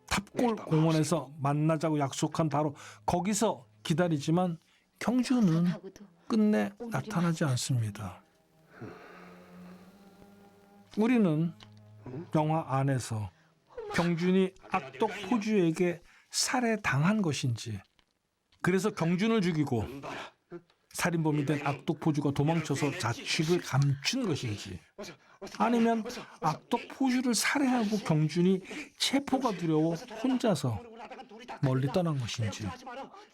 탑골 공원에서 만나자고 약속한 바로 거기서 기다리지만 경주는 하고도 끝내 나타나지 않습니다. 우리는 영화 안에서 경준이 악독 포주에게 살해당한 것인지, 그래서 경준을 죽이고 살인범이 된 악독 포주가 도망쳐서 자취를 감춘 것인지, 아니면 악독 포주를 살해하고 경준이 체포가 두려워 혼자서 멀리 떠난 것인지,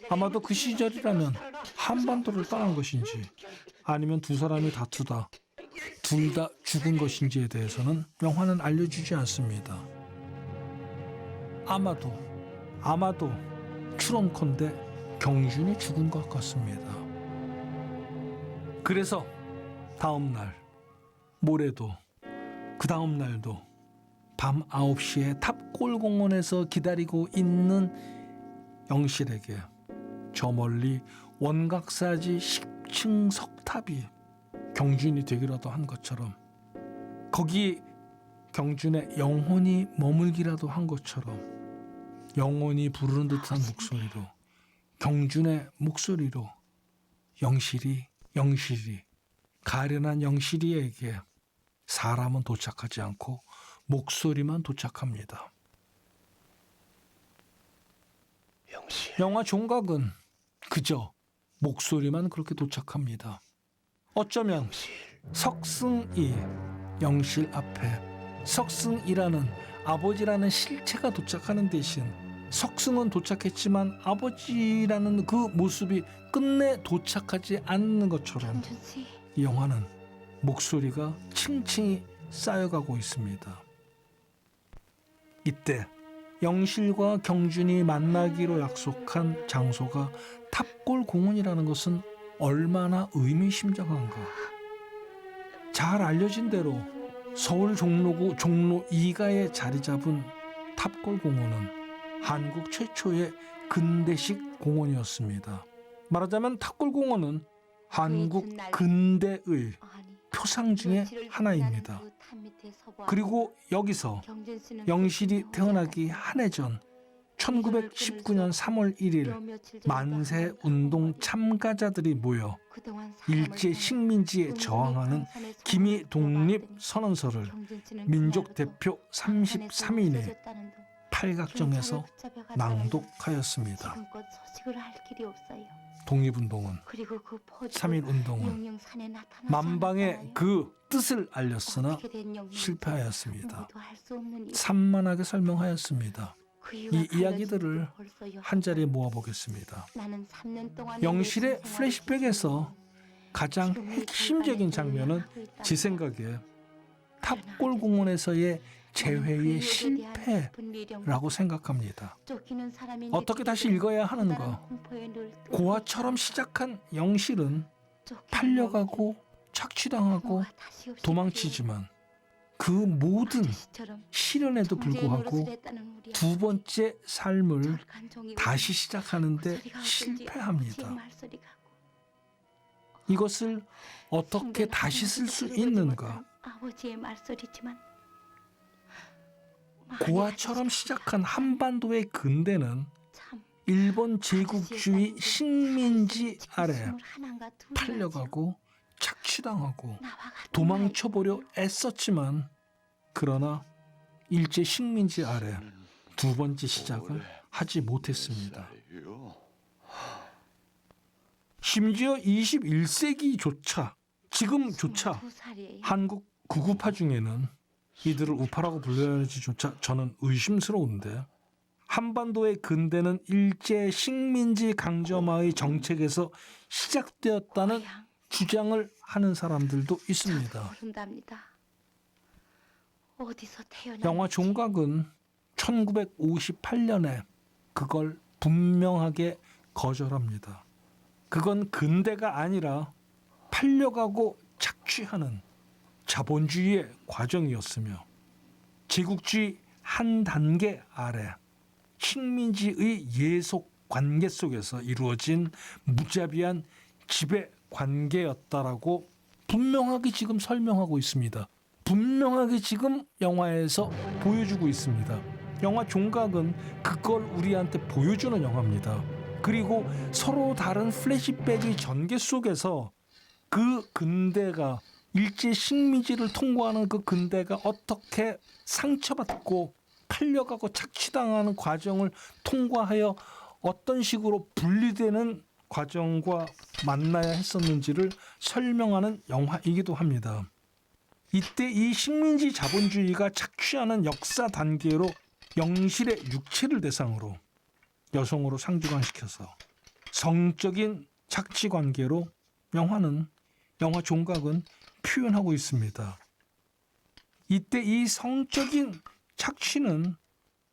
아마도 그 시절이라면 한반도를 떠난 것인지, 아니면 두 사람이 다투다 둘 다 죽은 것인지에 대해서는 영화는 알려주지 않습니다. 아마도 추론컨대 경준이 죽은 것 같습니다. 그래서 다음 날, 모레도, 그 다음 날도 밤 9시에 탑골공원에서 기다리고 있는 영실에게 저 멀리 원각사지 10층 석탑이 경준이 되기라도 한 것처럼, 거기 경준의 영혼이 머물기라도 한 것처럼 영혼이 부르는 듯한 목소리로, 경준의 목소리로 영실이 가련한 영실이에게 사람은 도착하지 않고 목소리만 도착합니다. 영실. 영화 종각은 그저 목소리만 그렇게 도착합니다. 어쩌면 석승이 영실 앞에 석승이라는 아버지라는 실체가 도착하는 대신 석승은 도착했지만 아버지라는 그 모습이 끝내 도착하지 않는 것처럼 경준 씨, 이 영화는 목소리가 층층이 쌓여가고 있습니다. 이때 영실과 경준이 만나기로 약속한 장소가 탑골 공원이라는 것은 얼마나 의미심장한가. 잘 알려진 대로 서울 종로구 종로 2가에 자리 잡은 탑골 공원은 한국 최초의 근대식 공원이었습니다. 말하자면 탑골 공원은 한국 근대의 아니, 표상 중에 며칠을 하나입니다. 지나는 그 탑 밑에 서보아 그리고 여기서 경준 씨는 영실이 그곳에 태어나기 혼자 한 해 전 1919년 3월 1일 몇 며칠 전에도 만세 한번 운동 가보고 참가자들이 모여 그동안 사람을 일제 향해 식민지에 국민의 저항하는 강산에 기미 소망을 독립 들어봤더니 선언서를 경준 씨는 민족 그날부터 대표 강산에서 33인이 없어졌다는 둥 팔각정에서 경찰에 붙잡혀 가다가 낭독하였습니다. 지금껏 소식을 할 길이 없어요. 독립운동은 그리고 그 포주 3.1 운동은 영영산에 나타나지 만방의 않았잖아요. 그 뜻을 알렸으나 어떻게 된 영웅인지 실패하였습니다. 누구도 알 수 없는 일. 산만하게 설명하였습니다. 그 이유가 이 이야기들을 갈라진 지도 벌써 여섯 한 자리에 달. 모아보겠습니다. 나는 3년 동안 영실의 내신 생활을 플래시백에서 가장 지금 이 핵심적인 절반의 장면은 소리를 하고 제 있다는 생각에 탑골 공원에서의 재회의 실패라고 생각합니다. 어떻게 다시 읽어야 하는가? 고아처럼 시작한 영실은 팔려가고 착취당하고 도망치지만 그 모든 시련에도 불구하고 두 번째 삶을 다시 시작하는데 실패합니다. 이것을 어떻게 다시 쓸 수 있는가? 아버지의 말소리지만 고아처럼 시작한 한반도의 근대는 참 일본 제국주의 식민지 아래 팔려가고 착취당하고 도망쳐보려 애썼지만, 그러나 일제 식민지 아래 두 번째 시작을 하지 못했습니다. 심지어 21세기조차, 지금조차 한국 구구파 중에는 이들을 우파라고 불러야지조차 저는 의심스러운데, 한반도의 근대는 일제 식민지 강점화의 정책에서 시작되었다는 주장을 하는 사람들도 있습니다. 영화 종각은 1958년에 그걸 분명하게 거절합니다. 그건 근대가 아니라 팔려가고 착취하는 자본주의의 과정이었으며, 제국주의 한 단계 아래 식민지의 예속 관계 속에서 이루어진 무자비한 지배 관계였다라고 분명하게 지금 설명하고 있습니다. 분명하게 지금 영화에서 보여주고 있습니다. 영화 종각은 그걸 우리한테 보여주는 영화입니다. 그리고 서로 다른 플래시백의 전개 속에서 그 근대가 일제 식민지를 통과하는 그 근대가 어떻게 상처받고 팔려가고 착취당하는 과정을 통과하여 어떤 식으로 분리되는 과정과 만나야 했었는지를 설명하는 영화이기도 합니다. 이때 이 식민지 자본주의가 착취하는 역사 단계로 영실의 육체를 대상으로 여성으로 상주관시켜서 성적인 착취 관계로 영화 종각은 표현하고 있습니다. 이때 이 성적인 착취는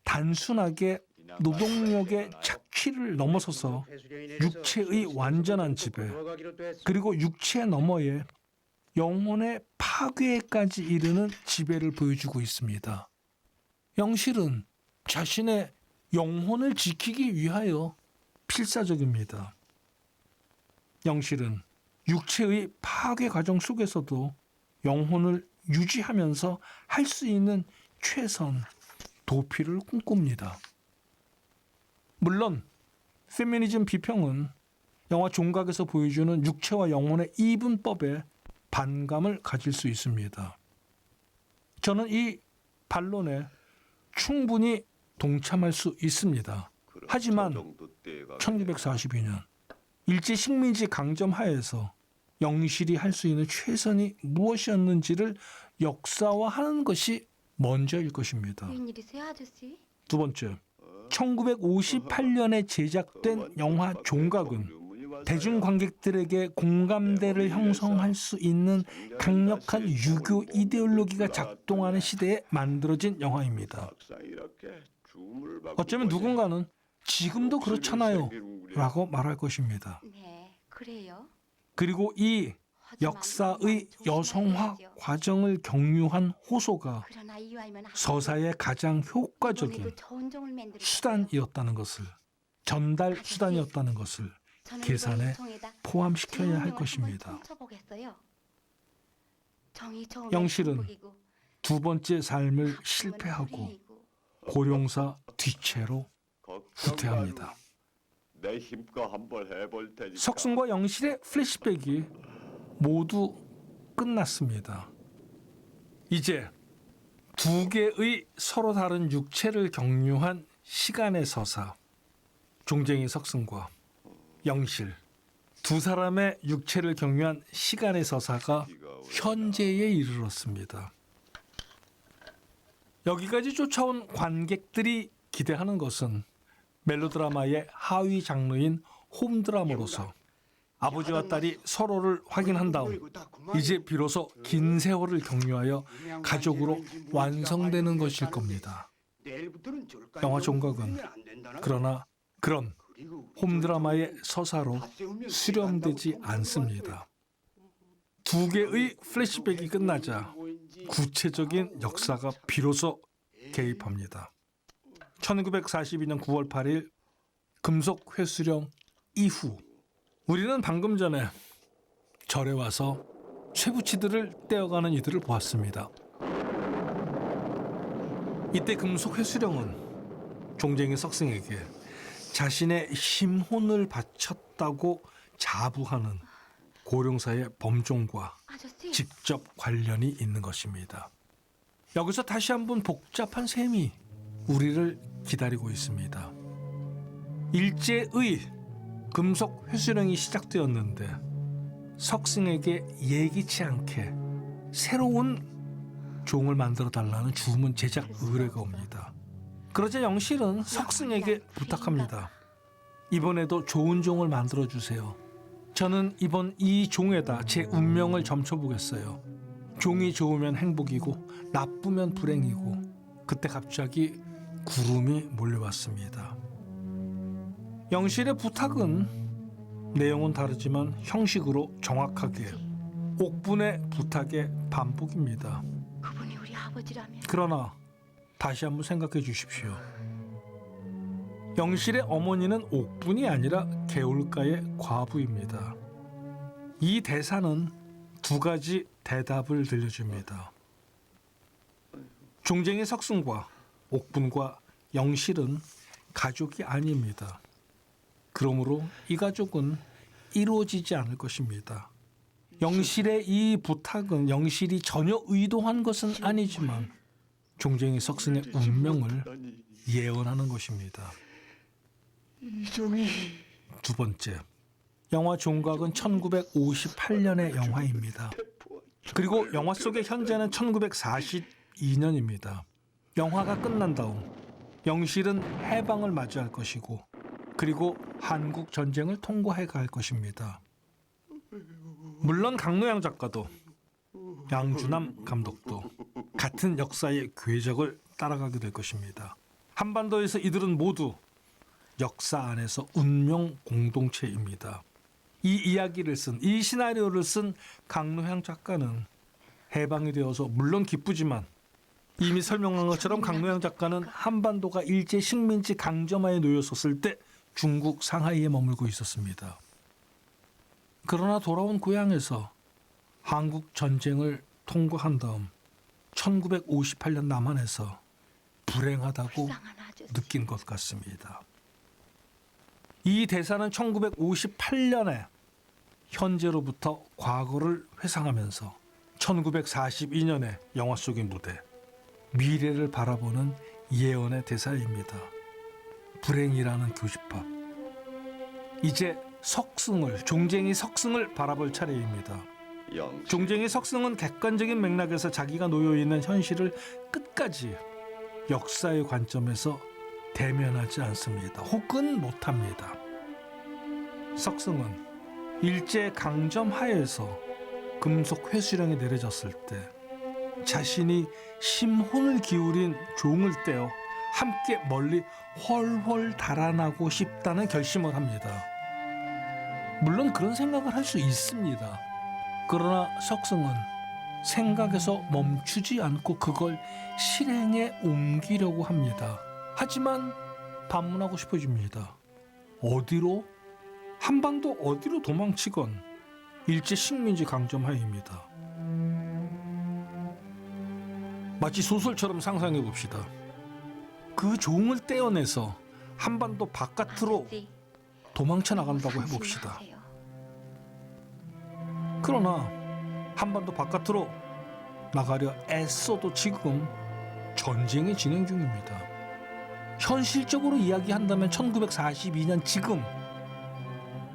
단순하게 노동력의 착취를 넘어서서 육체의 완전한 지배, 그리고 육체 너머에 영혼의 파괴까지 이르는 지배를 보여주고 있습니다. 영실은 자신의 영혼을 지키기 위하여 필사적입니다. 영실은 육체의 파괴 과정 속에서도 영혼을 유지하면서 할 수 있는 최선 도피를 꿈꿉니다. 물론 페미니즘 비평은 영화 종각에서 보여주는 육체와 영혼의 이분법에 반감을 가질 수 있습니다. 저는 이 반론에 충분히 동참할 수 있습니다. 하지만 1942년 일제 식민지 강점 하에서 영실이 할 수 있는 최선이 무엇이었는지를 역사화하는 것이 먼저일 것입니다. 웬일이세요, 아저씨? 두 번째, 1958년에 제작된 영화 종각은 대중관객들에게 공감대를 형성할 수 있는 강력한 유교 이데올로기가 작동하는 시대에 만들어진 영화입니다. 어쩌면 누군가는 지금도 그렇잖아요 라고 말할 것입니다. 네, 그래요. 그리고 이 역사의 여성화 과정을 경유한 호소가 그러나 이와이면 서사의 가장 효과적인 수단이었다는 것을, 전달 수단이었다는 것을 계산에 포함시켜야 할 것입니다. 영실은 두 번째 삶을 실패하고 고령사 뒷채로 후퇴합니다. 내 힘껏 한번 해볼 테니까. 석순과 영실의 플래시백이 모두 끝났습니다. 이제 두 개의 서로 다른 육체를 경유한 시간의 서사, 종쟁이 석순과 영실, 두 사람의 육체를 경유한 시간의 서사가 현재에 이르렀습니다. 여기까지 쫓아온 관객들이 기대하는 것은 멜로드라마의 하위 장르인 홈드라마로서 아버지와 딸이 서로를 확인한 다음 이제 비로소 긴 세월을 경유하여 가족으로 완성되는 것일 겁니다. 영화 종각은 그러나 그런 홈드라마의 서사로 수렴되지 않습니다. 두 개의 플래시백이 끝나자 구체적인 역사가 비로소 개입합니다. 1942년 9월 8일 금속 회수령 이후 우리는 방금 전에 절에 와서 쇠붙이들을 떼어가는 이들을 보았습니다. 이때 금속 회수령은 종쟁이 석승에게 자신의 심혼을 바쳤다고 자부하는 고령사의 범종과 아저씨, 직접 관련이 있는 것입니다. 여기서 다시 한번 복잡한 셈이 우리를 기다리고 있습니다. 일제의 금속 회수령이 시작되었는데 석승에게 예기치 않게 새로운 종을 만들어 달라는 주문 제작 의뢰가 옵니다. 그러자 영실은 석승에게 부탁합니다. 이번에도 좋은 종을 만들어 주세요. 저는 이번 이 종에다 제 운명을 점쳐보겠어요. 종이 좋으면 행복이고 나쁘면 불행이고. 그때 갑자기 구름이 몰려왔습니다. 영실의 부탁은 내용은 다르지만 형식으로 정확하게 옥분의 부탁의 반복입니다. 그분이 우리 아버지라면 그러나 다시 한번 생각해 주십시오. 영실의 어머니는 옥분이 아니라 개울가의 과부입니다. 이 대사는 두 가지 대답을 들려줍니다. 종쟁이 석승과 옥분과 영실은 가족이 아닙니다. 그러므로 이 가족은 이루어지지 않을 것입니다. 영실의 이 부탁은 영실이 전혀 의도한 것은 아니지만 종쟁이 석승의 운명을 예언하는 것입니다. 이정이 두 번째, 영화 종각은 1958년의 영화입니다. 그리고 영화 속의 현재는 1942년입니다. 영화가 끝난 다음 영실은 해방을 맞이할 것이고 그리고 한국 전쟁을 통과해 갈 것입니다. 물론 강노양 작가도 양준남 감독도 같은 역사의 궤적을 따라가게 될 것입니다. 한반도에서 이들은 모두 역사 안에서 운명 공동체입니다. 이 이야기를 쓴, 이 시나리오를 쓴 강노양 작가는 해방이 되어서 물론 기쁘지만 이미 설명한 것처럼 강노양 작가는 한반도가 일제 식민지 강점하에 놓였었을 때 중국 상하이에 머물고 있었습니다. 그러나 돌아온 고향에서 한국 전쟁을 통과한 다음 1958년 남한에서 불행하다고 불쌍한 아저씨. 느낀 것 같습니다. 이 대사는 1958년에 현재로부터 과거를 회상하면서 1942년의 영화 속의 무대, 미래를 바라보는 예언의 대사입니다. 불행이라는 교집합. 이제 석승을, 종쟁이 석승을 바라볼 차례입니다. 종쟁이 석승은 객관적인 맥락에서 자기가 놓여있는 현실을 끝까지 역사의 관점에서 대면하지 않습니다. 혹은 못합니다. 석승은 일제 강점 하에서 금속 회수령에 내려졌을 때 자신이 심혼을 기울인 종을 떼어 함께 멀리 훨훨 달아나고 싶다는 결심을 합니다. 물론 그런 생각을 할 수 있습니다. 그러나 석승은 생각에서 멈추지 않고 그걸 실행에 옮기려고 합니다. 하지만 반문하고 싶어집니다. 어디로? 한반도 어디로 도망치건 일제 식민지 강점하에입니다. 마치 소설처럼 상상해 봅시다. 그 종을 떼어내서 한반도 바깥으로 아저씨, 도망쳐 나간다고 너무 해봅시다. 조심하세요. 그러나 한반도 바깥으로 나가려 애써도 지금 전쟁이 진행 중입니다. 현실적으로 이야기한다면 1942년 지금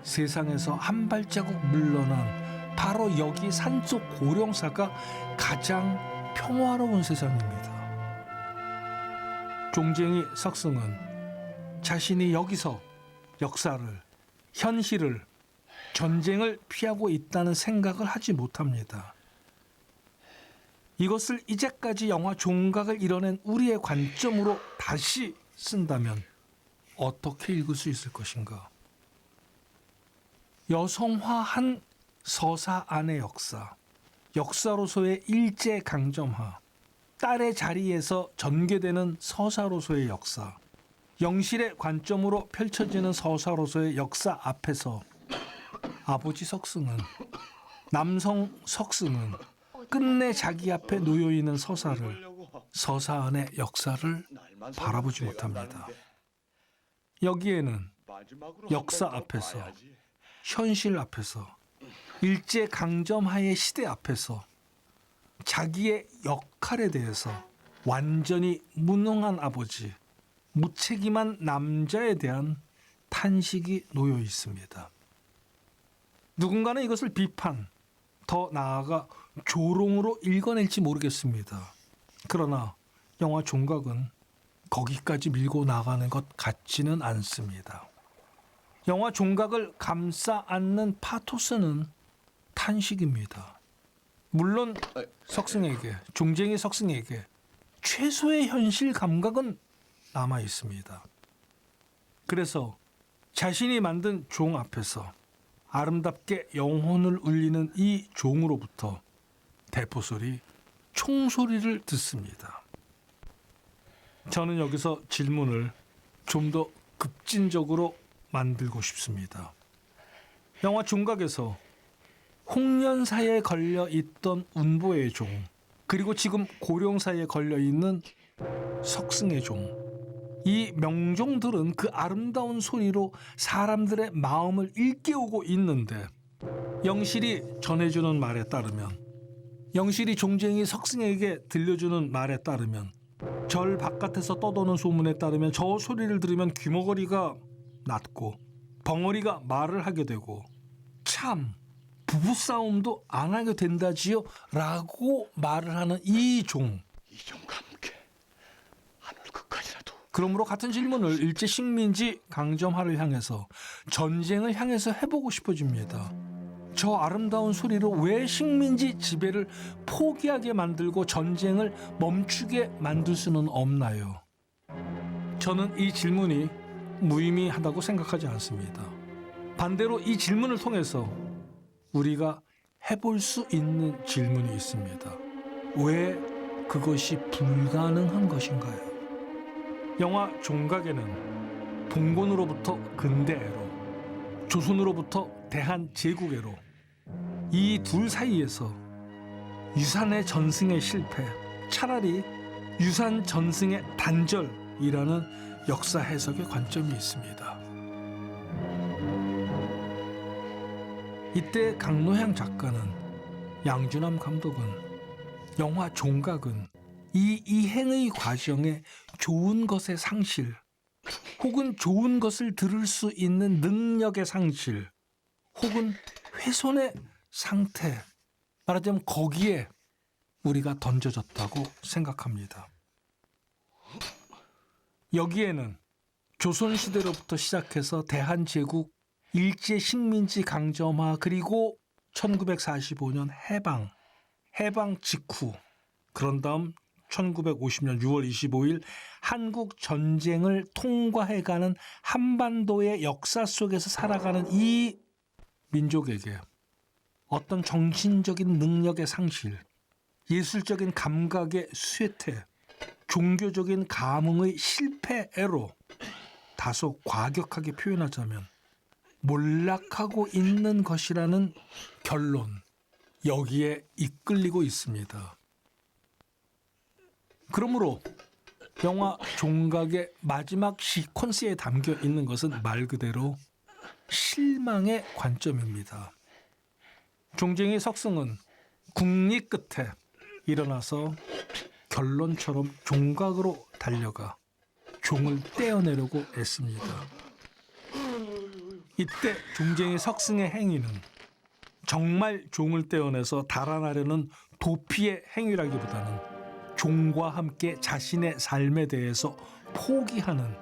세상에서 한 발자국 물러난 바로 여기 산속 고령사가 가장 평화로운 세상입니다. 종쟁이 석승은 자신이 여기서 역사를, 현실을, 전쟁을 피하고 있다는 생각을 하지 못합니다. 이것을 이제까지 영화 종각을 이뤄낸 우리의 관점으로 다시 쓴다면 어떻게 읽을 수 있을 것인가? 여성화한 서사 안의 역사, 역사로서의 일제 강점화, 딸의 자리에서 전개되는 서사로서의 역사, 영실의 관점으로 펼쳐지는 서사로서의 역사 앞에서 아버지 석승은, 남성 석승은 끝내 자기 앞에 놓여있는 서사 안의 역사를 바라보지 못합니다. 여기에는 역사 앞에서, 현실 앞에서, 일제 강점하의 시대 앞에서 자기의 역할에 대해서 완전히 무능한 아버지, 무책임한 남자에 대한 탄식이 놓여 있습니다. 누군가는 이것을 비판, 더 나아가 조롱으로 읽어낼지 모르겠습니다. 그러나 영화 종각은 거기까지 밀고 나가는 것 같지는 않습니다. 영화 종각을 감싸 안는 파토스는 탄식입니다. 물론 석승에게, 종쟁이 석승에게 최소의 현실 감각은 남아 있습니다. 그래서 자신이 만든 종 앞에서 아름답게 영혼을 울리는 이 종으로부터 대포소리, 총소리를 듣습니다. 저는 여기서 질문을 좀 더 급진적으로 만들고 싶습니다. 영화 종각에서 홍련사에 걸려 있던 운보의 종, 그리고 지금 고령사에 걸려 있는 석승의 종, 이 명종들은 그 아름다운 소리로 사람들의 마음을 일깨우고 있는데, 영실이 전해주는 말에 따르면, 영실이 종쟁이 석승에게 들려주는 말에 따르면, 절 바깥에서 떠도는 소문에 따르면 저 소리를 들으면 귀머거리가 낮고 벙어리가 말을 하게 되고 참 부부싸움도 안 하게 된다지요 라고 말을 하는 이 종. 이종과 함께 하늘 끝까지라도. 그러므로 같은 질문을 일제 식민지 강점하를 향해서, 전쟁을 향해서 해보고 싶어집니다. 저 아름다운 소리로 왜 식민지 지배를 포기하게 만들고 전쟁을 멈추게 만들 수는 없나요? 저는 이 질문이 무의미하다고 생각하지 않습니다. 반대로 이 질문을 통해서 우리가 해볼 수 있는 질문이 있습니다. 왜 그것이 불가능한 것인가요? 영화 종각에는 봉건으로부터 근대애로, 조선으로부터 대한제국애로, 이 둘 사이에서 유산의 전승의 실패, 차라리 유산 전승의 단절이라는 역사 해석의 관점이 있습니다. 이때 강노향 작가는, 양준남 감독은, 영화 종각은 이 이행의 과정에 좋은 것의 상실, 혹은 좋은 것을 들을 수 있는 능력의 상실, 혹은 훼손의 상태, 말하자면 거기에 우리가 던져졌다고 생각합니다. 여기에는 조선시대로부터 시작해서 대한제국, 일제식민지 강점화, 그리고 1945년 해방 직후, 그런 다음 1950년 6월 25일 한국 전쟁을 통과해가는 한반도의 역사 속에서 살아가는 이 민족에게 어떤 정신적인 능력의 상실, 예술적인 감각의 쇠퇴, 종교적인 감흥의 실패로 다소 과격하게 표현하자면 몰락하고 있는 것이라는 결론, 여기에 이끌리고 있습니다. 그러므로 영화 종각의 마지막 시퀀스에 담겨 있는 것은 말 그대로 실망의 관점입니다. 종쟁이 석승은 국리 끝에 일어나서 결론처럼 종각으로 달려가 종을 떼어내려고 애씁니다. 이때 종쟁이 석승의 행위는 정말 종을 떼어내서 달아나려는 도피의 행위라기보다는 종과 함께 자신의 삶에 대해서 포기하는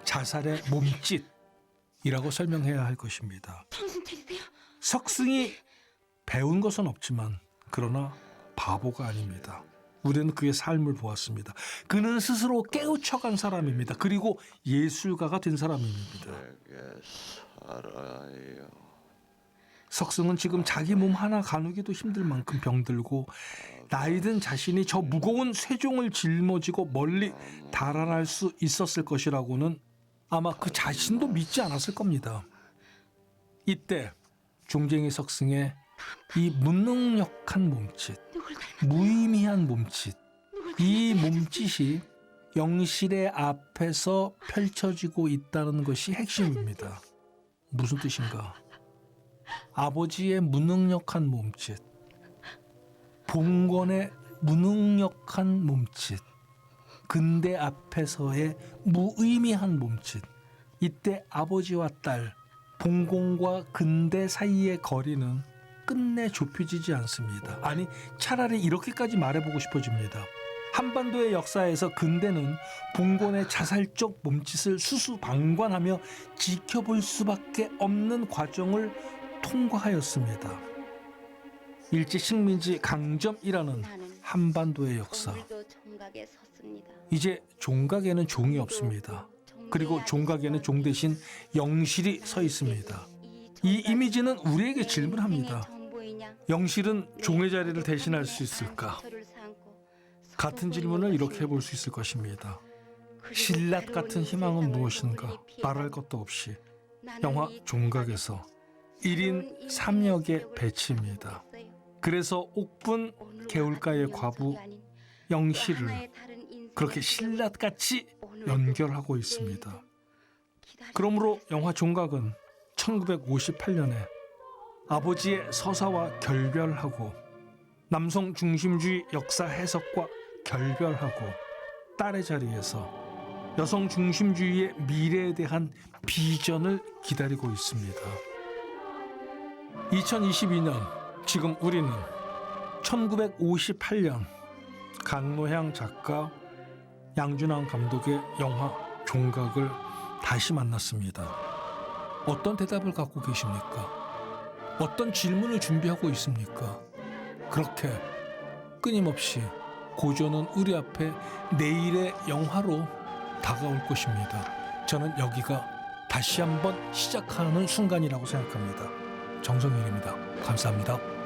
자살의 몸짓이라고 설명해야 할 것입니다. 정신 차리세요. 석승이 배운 것은 없지만 그러나 바보가 아닙니다. 우리는 그의 삶을 보았습니다. 그는 스스로 깨우쳐간 사람입니다. 그리고 예술가가 된 사람입니다. 석승은 지금 자기 몸 하나 가누기도 힘들 만큼 병들고 나이든 자신이 저 무거운 쇠종을 짊어지고 멀리 달아날 수 있었을 것이라고는 아마 그 자신도 믿지 않았을 겁니다. 이때 종쟁이 석승의 이 무능력한 몸짓, 무의미한 몸짓, 이 몸짓이 영실의 앞에서 펼쳐지고 있다는 것이 핵심입니다. 무슨 뜻인가? 아버지의 무능력한 몸짓, 봉건의 무능력한 몸짓, 근대 앞에서의 무의미한 몸짓. 이때 아버지와 딸, 봉건과 근대 사이의 거리는 끝내 좁혀지지 않습니다. 아니, 차라리 이렇게까지 말해보고 싶어집니다. 한반도의 역사에서 근대는 봉건의 자살적 몸짓을 수수방관하며 지켜볼 수밖에 없는 과정을 통과하였습니다. 일제식민지 강점이라는 한반도의 역사. 오늘도 종각에 섰습니다. 이제 종각에는 종이 없습니다. 그리고 종각에는 종 대신 영실이 서 있습니다. 이 이미지는 우리에게 질문합니다. 영실은 종의 자리를 대신할 수 있을까? 같은 질문을 이렇게 해볼 수 있을 것입니다. 신라 같은 희망은 무엇인가 말할 것도 없이 영화 종각에서 1인 3역의 배치입니다. 그래서 옥분 개울가의 과부 영희를 그렇게 신라같이 연결하고 있습니다. 그러므로 영화 종각은 1958년에 아버지의 서사와 결별하고 남성 중심주의 역사 해석과 결별하고 딸의 자리에서 여성 중심주의의 미래에 대한 비전을 기다리고 있습니다. 2022년 지금 우리는 1958년 강노향 작가 양준환 감독의 영화 종각을 다시 만났습니다. 어떤 대답을 갖고 계십니까? 어떤 질문을 준비하고 있습니까? 그렇게 끊임없이 고전은 우리 앞에 내일의 영화로 다가올 것입니다. 저는 여기가 다시 한번 시작하는 순간이라고 생각합니다. 정성일입니다. 감사합니다.